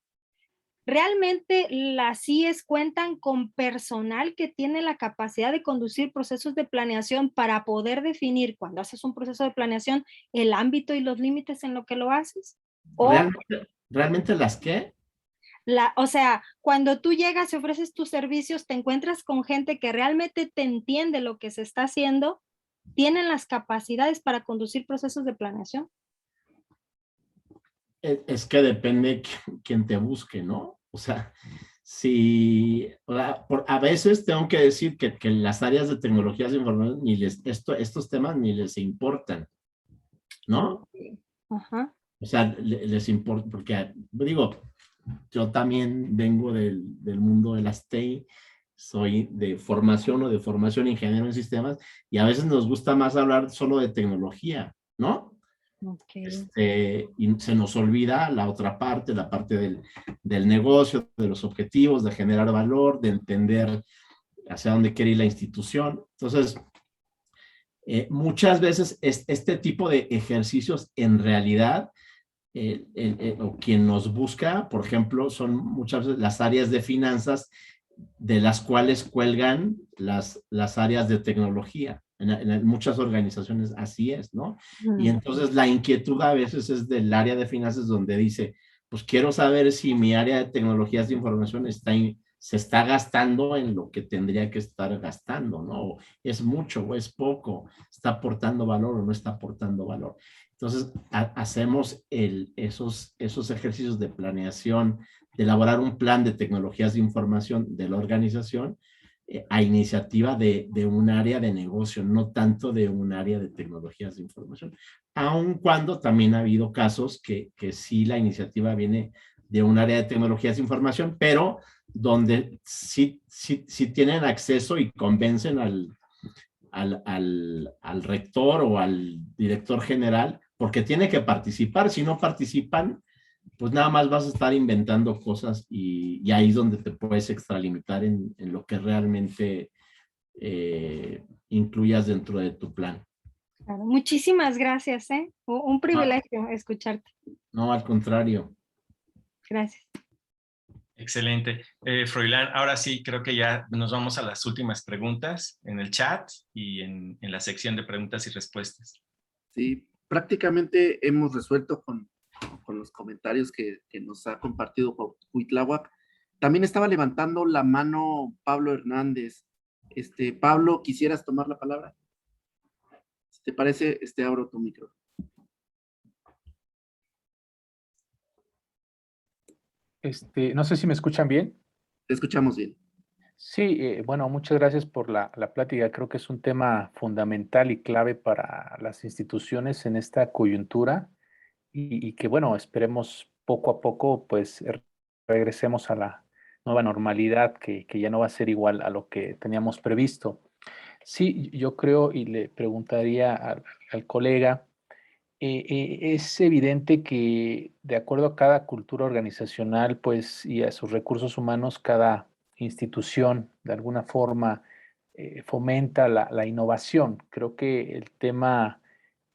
¿realmente las CIEs cuentan con personal que tiene la capacidad de conducir procesos de planeación para poder definir, cuando haces un proceso de planeación, el ámbito y los límites en lo que lo haces? ¿O ¿Realmente las qué? O sea, cuando tú llegas y ofreces tus servicios, te encuentras con gente que realmente te entiende lo que se está haciendo, tienen las capacidades para conducir procesos de planeación. Es que depende quién te busque, ¿no? O sea, si a veces tengo que decir que las áreas de tecnologías de información estos temas ni les importan, ¿no? Ajá. O sea, les importa, porque digo, yo también vengo del mundo de las TI, soy de formación ingeniero en sistemas, y a veces nos gusta más hablar solo de tecnología, ¿no? Okay. Y se nos olvida la otra parte, la parte del negocio, de los objetivos, de generar valor, de entender hacia dónde quiere ir la institución. Entonces, muchas veces este tipo de ejercicios en realidad, o quien nos busca, por ejemplo, son muchas veces las áreas de finanzas de las cuales cuelgan las áreas de tecnología. En muchas organizaciones así es, ¿no? Y entonces la inquietud a veces es del área de finanzas, donde dice, pues quiero saber si mi área de tecnologías de información se está gastando en lo que tendría que estar gastando, ¿no? Es mucho o es poco, está aportando valor o no está aportando valor. Entonces, hacemos esos ejercicios de planeación, de elaborar un plan de tecnologías de información de la organización a iniciativa de un área de negocio, no tanto de un área de tecnologías de información. Aun cuando también ha habido casos que sí la iniciativa viene de un área de tecnologías de información, pero donde sí tienen acceso y convencen al rector o al director general, porque tiene que participar. Si no participan, pues nada más vas a estar inventando cosas y ahí es donde te puedes extralimitar en lo que realmente incluyas dentro de tu plan. Claro. Muchísimas gracias, ¿eh? Un privilegio escucharte. No, al contrario. Gracias. Excelente. Froilán, ahora sí, creo que ya nos vamos a las últimas preguntas en el chat y en la sección de preguntas y respuestas. Sí, prácticamente hemos resuelto con con los comentarios que nos ha compartido Cuitláhuac. También estaba levantando la mano Pablo Hernández. Pablo, ¿quisieras tomar la palabra? Si te parece, abro tu micro. No sé si me escuchan bien. Te escuchamos bien. Sí, bueno, muchas gracias por la plática. Creo que es un tema fundamental y clave para las instituciones en esta coyuntura y que, bueno, esperemos poco a poco, pues, regresemos a la nueva normalidad que ya no va a ser igual a lo que teníamos previsto. Sí, yo creo y le preguntaría al colega, es evidente que de acuerdo a cada cultura organizacional, pues, y a sus recursos humanos, cada institución de alguna forma fomenta la innovación. Creo que el tema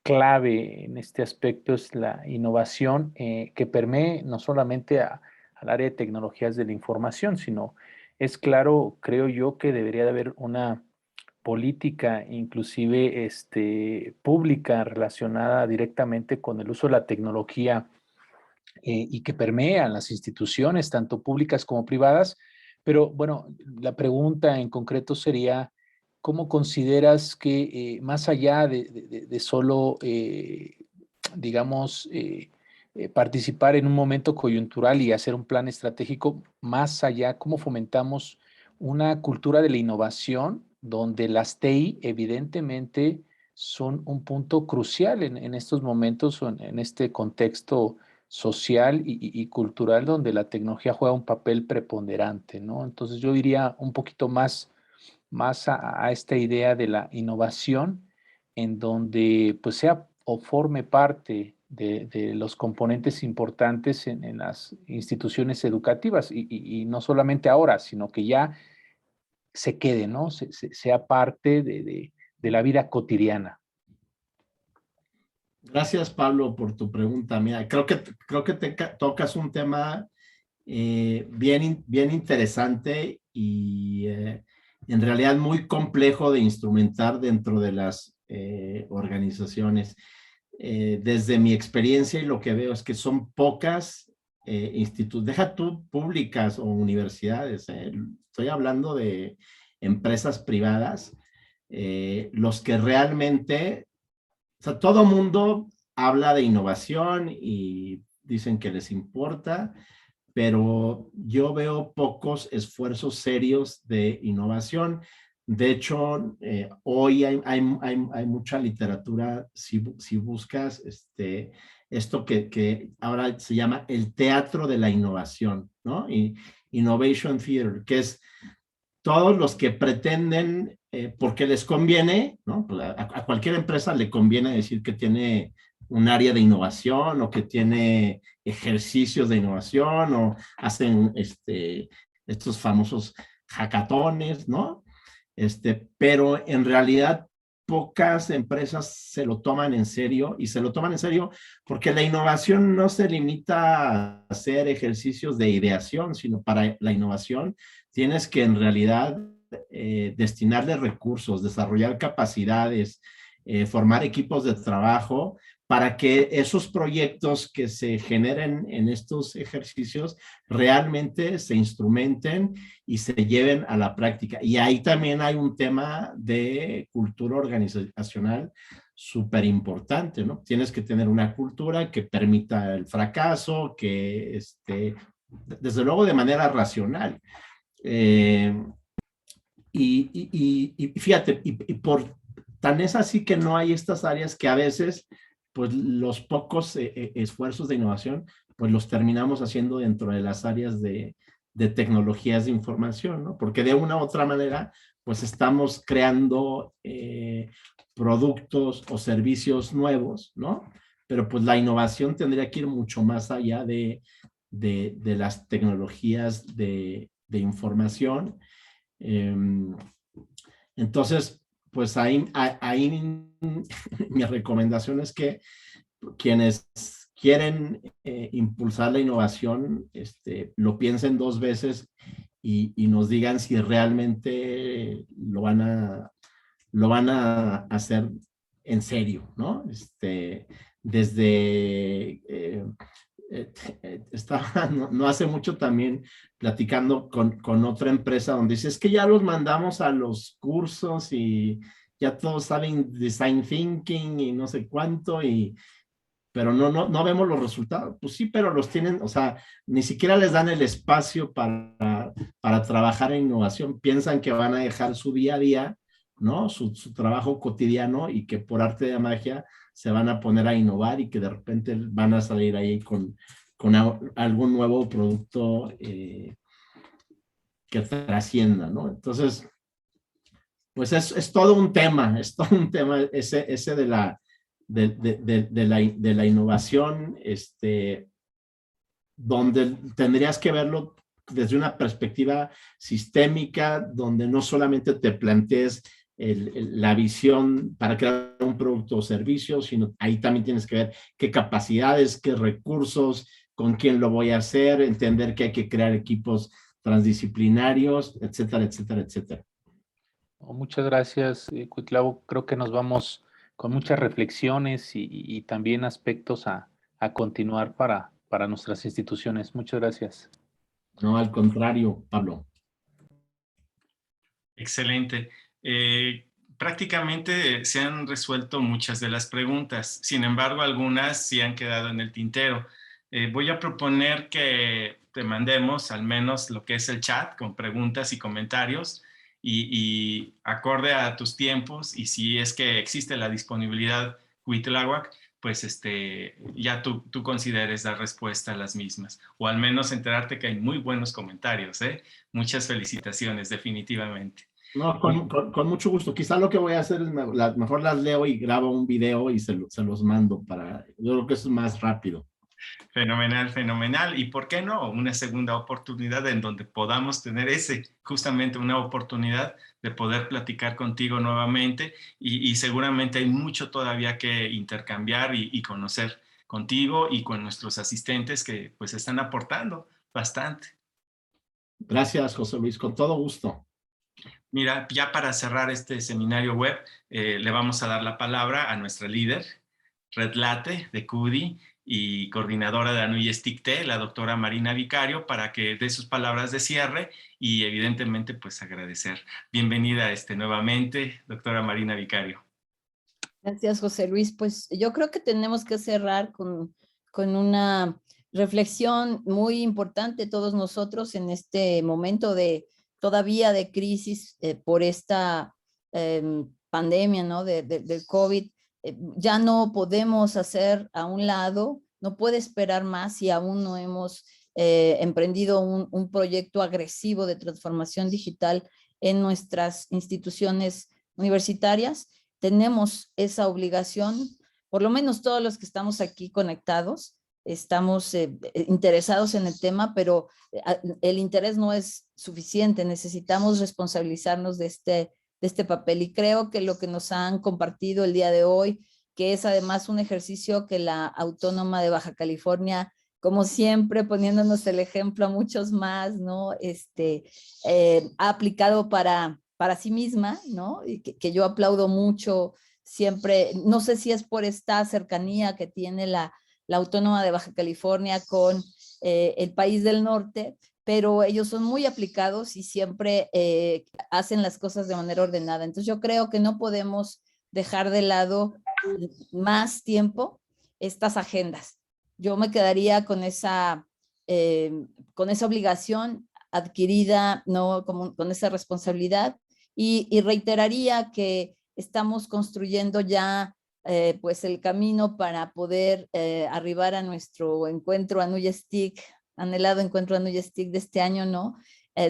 clave en este aspecto es la innovación que permee no solamente al área de tecnologías de la información, sino es claro, creo yo, que debería de haber una política, inclusive pública, relacionada directamente con el uso de la tecnología y que permea las instituciones, tanto públicas como privadas. Pero bueno, la pregunta en concreto sería, ¿cómo consideras que más allá de solo, digamos, participar en un momento coyuntural y hacer un plan estratégico, más allá, cómo fomentamos una cultura de la innovación donde las TI evidentemente son un punto crucial en estos momentos o en este contexto social y cultural donde la tecnología juega un papel preponderante, ¿no? Entonces yo diría un poquito más a esta idea de la innovación en donde pues sea o forme parte de los componentes importantes en las instituciones educativas y no solamente ahora, sino que ya se quede, ¿no? Sea parte de la vida cotidiana. Gracias, Pablo, por tu pregunta. Mira, creo que tocas un tema bien interesante y en realidad muy complejo de instrumentar dentro de las organizaciones. Desde mi experiencia y lo que veo es que son pocas institutos, deja tú públicas o universidades, estoy hablando de empresas privadas, los que realmente, o sea, todo mundo habla de innovación y dicen que les importa, pero yo veo pocos esfuerzos serios de innovación. De hecho, hoy hay mucha literatura, si buscas esto que ahora se llama el teatro de la innovación, ¿no? Y Innovation Theater, que es todos los que pretenden, porque les conviene, ¿no? Pues a cualquier empresa le conviene decir que tiene un área de innovación o que tiene ejercicios de innovación o hacen estos famosos hackatones, ¿no? Pero en realidad pocas empresas se lo toman en serio y se lo toman en serio porque la innovación no se limita a hacer ejercicios de ideación, sino para la innovación tienes que en realidad destinarle recursos, desarrollar capacidades, formar equipos de trabajo para que esos proyectos que se generen en estos ejercicios realmente se instrumenten y se lleven a la práctica. Y ahí también hay un tema de cultura organizacional súper importante, ¿no? Tienes que tener una cultura que permita el fracaso, que desde luego de manera racional. Y fíjate, y por tan es así que no hay estas áreas que a veces pues los pocos esfuerzos de innovación, pues los terminamos haciendo dentro de las áreas de tecnologías de información, ¿no? Porque de una u otra manera, pues estamos creando productos o servicios nuevos, ¿no? Pero pues la innovación tendría que ir mucho más allá de las tecnologías de información. Entonces, pues ahí mi recomendación es que quienes quieren impulsar la innovación, lo piensen dos veces y nos digan si realmente lo van a hacer en serio, ¿no? Desde estaba no hace mucho también platicando con otra empresa donde dice, es que ya los mandamos a los cursos y ya todos saben design thinking y no sé cuánto, pero no vemos los resultados. Pues sí, pero los tienen, o sea, ni siquiera les dan el espacio para trabajar en innovación. Piensan que van a dejar su día a día, ¿no? Su trabajo cotidiano y que por arte de magia se van a poner a innovar y que de repente van a salir ahí con algún nuevo producto que trascienda, ¿no? Entonces, pues es todo un tema ese de la innovación, donde tendrías que verlo desde una perspectiva sistémica, donde no solamente te plantees la visión para crear un producto o servicio, sino ahí también tienes que ver qué capacidades, qué recursos, con quién lo voy a hacer, entender que hay que crear equipos transdisciplinarios, etcétera, etcétera, etcétera. Muchas gracias, Cuitlavo. Creo que nos vamos con muchas reflexiones y también aspectos a continuar para nuestras instituciones. Muchas gracias. No, al contrario, Pablo. Excelente. Prácticamente se han resuelto muchas de las preguntas. Sin embargo, algunas sí han quedado en el tintero. Voy a proponer que te mandemos al menos lo que es el chat con preguntas y comentarios y acorde a tus tiempos, y si es que existe la disponibilidad Cuitláhuac, pues ya tú consideres dar respuesta a las mismas, o al menos enterarte que hay muy buenos comentarios, ¿eh? Muchas felicitaciones, definitivamente. No, con mucho gusto. Quizá lo que voy a hacer es mejor las leo y grabo un video y se los mando yo creo que eso es más rápido. Fenomenal, fenomenal. ¿Y por qué no? Una segunda oportunidad en donde podamos tener justamente una oportunidad de poder platicar contigo nuevamente y seguramente hay mucho todavía que intercambiar y conocer contigo y con nuestros asistentes que pues están aportando bastante. Gracias, José Luis, con todo gusto. Mira, ya para cerrar este seminario web, le vamos a dar la palabra a nuestra líder, Red Latte de CUDI y coordinadora de ANUYES TICTE, la doctora Marina Vicario, para que dé sus palabras de cierre y evidentemente pues agradecer. Bienvenida nuevamente, doctora Marina Vicario. Gracias, José Luis. Pues yo creo que tenemos que cerrar con una reflexión muy importante todos nosotros en este momento todavía de crisis por esta pandemia, ¿no? del COVID. Ya no podemos hacer a un lado, no puede esperar más si aún no hemos emprendido un proyecto agresivo de transformación digital en nuestras instituciones universitarias. Tenemos esa obligación, por lo menos todos los que estamos aquí conectados, estamos interesados en el tema, pero el interés no es suficiente, necesitamos responsabilizarnos de este papel, y creo que lo que nos han compartido el día de hoy, que es además un ejercicio que la Autónoma de Baja California, como siempre poniéndonos el ejemplo a muchos más, ¿no? Ha aplicado para sí misma, ¿no? Y que yo aplaudo mucho siempre, no sé si es por esta cercanía que tiene la Autónoma de Baja California con el país del norte, pero ellos son muy aplicados y siempre hacen las cosas de manera ordenada. Entonces yo creo que no podemos dejar de lado más tiempo estas agendas. Yo me quedaría con esa obligación adquirida, ¿no? con esa responsabilidad, y reiteraría que estamos construyendo ya pues el camino para poder arribar a nuestro encuentro ANUYES TIC, anhelado encuentro ANUYES TIC de este año, ¿no?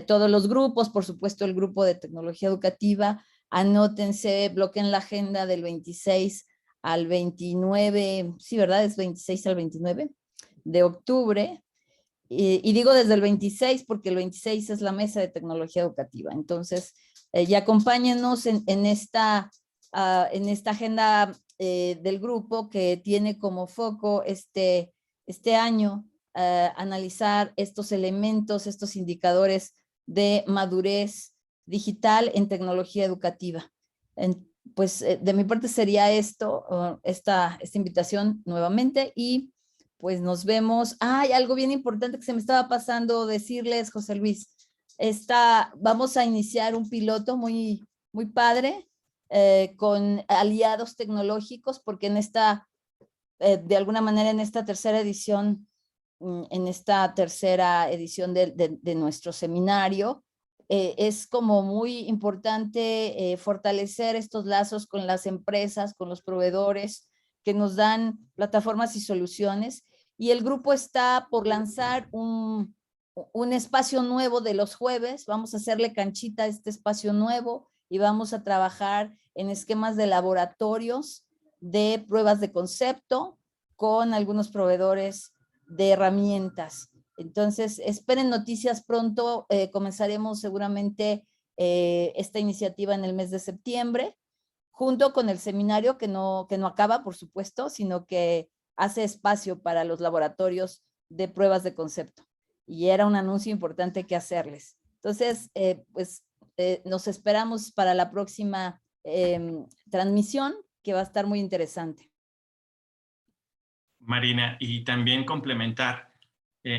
Todos los grupos, por supuesto el grupo de tecnología educativa, anótense, bloqueen la agenda del 26 al 29, sí, ¿verdad? Es 26 al 29 de octubre, y digo desde el 26 porque el 26 es la mesa de tecnología educativa. Entonces, y acompáñenos en esta agenda del grupo, que tiene como foco este año analizar estos elementos, estos indicadores de madurez digital en tecnología educativa. Pues de mi parte sería esta invitación nuevamente, y pues nos vemos. Hay algo bien importante que se me estaba pasando decirles, José Luis. Vamos a iniciar un piloto muy, muy padre con aliados tecnológicos, porque de alguna manera en esta tercera edición de nuestro seminario, es como muy importante fortalecer estos lazos con las empresas, con los proveedores que nos dan plataformas y soluciones. Y el grupo está por lanzar un espacio nuevo de los jueves. Vamos a hacerle canchita a este espacio nuevo y vamos a trabajar en esquemas de laboratorios de pruebas de concepto con algunos proveedores de herramientas. Entonces, esperen noticias pronto. Comenzaremos seguramente esta iniciativa en el mes de septiembre, junto con el seminario que no acaba, por supuesto, sino que hace espacio para los laboratorios de pruebas de concepto. Y era un anuncio importante que hacerles. Entonces, nos esperamos para la próxima transmisión, que va a estar muy interesante. Marina, y también complementar,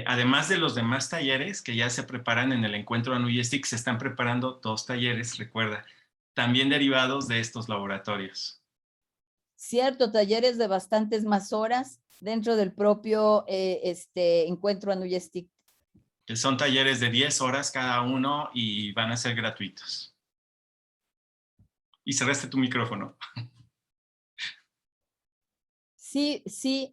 además de los demás talleres que ya se preparan en el encuentro ANUYESTIC, se están preparando 2 talleres, recuerda, también derivados de estos laboratorios. Cierto, talleres de bastantes más horas dentro del propio encuentro ANUYESTIC. Que son talleres de 10 horas cada uno y van a ser gratuitos. Y cerraste tu micrófono. Sí,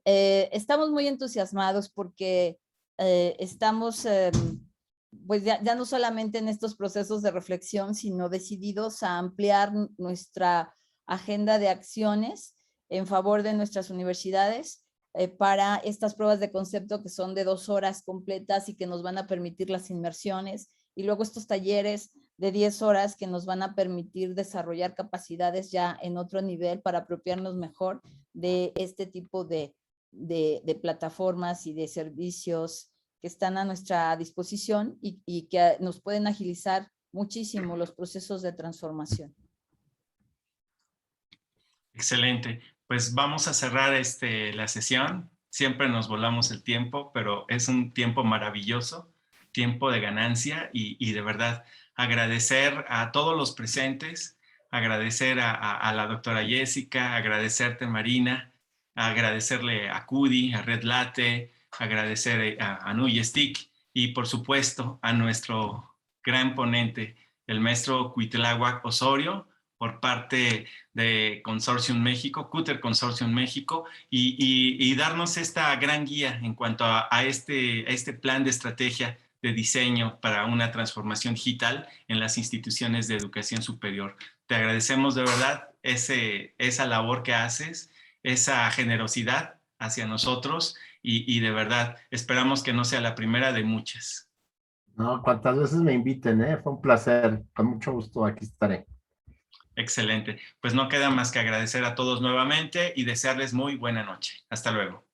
estamos muy entusiasmados porque estamos pues ya no solamente en estos procesos de reflexión, sino decididos a ampliar nuestra agenda de acciones en favor de nuestras universidades para estas pruebas de concepto que son de 2 horas completas y que nos van a permitir las inmersiones, y luego estos talleres de 10 horas que nos van a permitir desarrollar capacidades ya en otro nivel para apropiarnos mejor de este tipo de plataformas y de servicios que están a nuestra disposición y que nos pueden agilizar muchísimo los procesos de transformación. Excelente. Pues vamos a cerrar la sesión. Siempre nos volamos el tiempo, pero es un tiempo maravilloso, tiempo de ganancia y de verdad agradecer a todos los presentes, agradecer a la doctora Jessica, agradecerte Marina, agradecerle a CUDI, a Red Latte, agradecer a ANUYESTIC y por supuesto a nuestro gran ponente, el maestro Cuitláhuac Osorio, por parte de Consortium México, Cutter Consortium México, y darnos esta gran guía en cuanto a este plan de estrategia de diseño para una transformación digital en las instituciones de educación superior. Te agradecemos de verdad esa labor que haces, esa generosidad hacia nosotros y de verdad esperamos que no sea la primera de muchas. No, cuantas veces me inviten, fue un placer. Con mucho gusto aquí estaré. Excelente. Pues no queda más que agradecer a todos nuevamente y desearles muy buena noche. Hasta luego.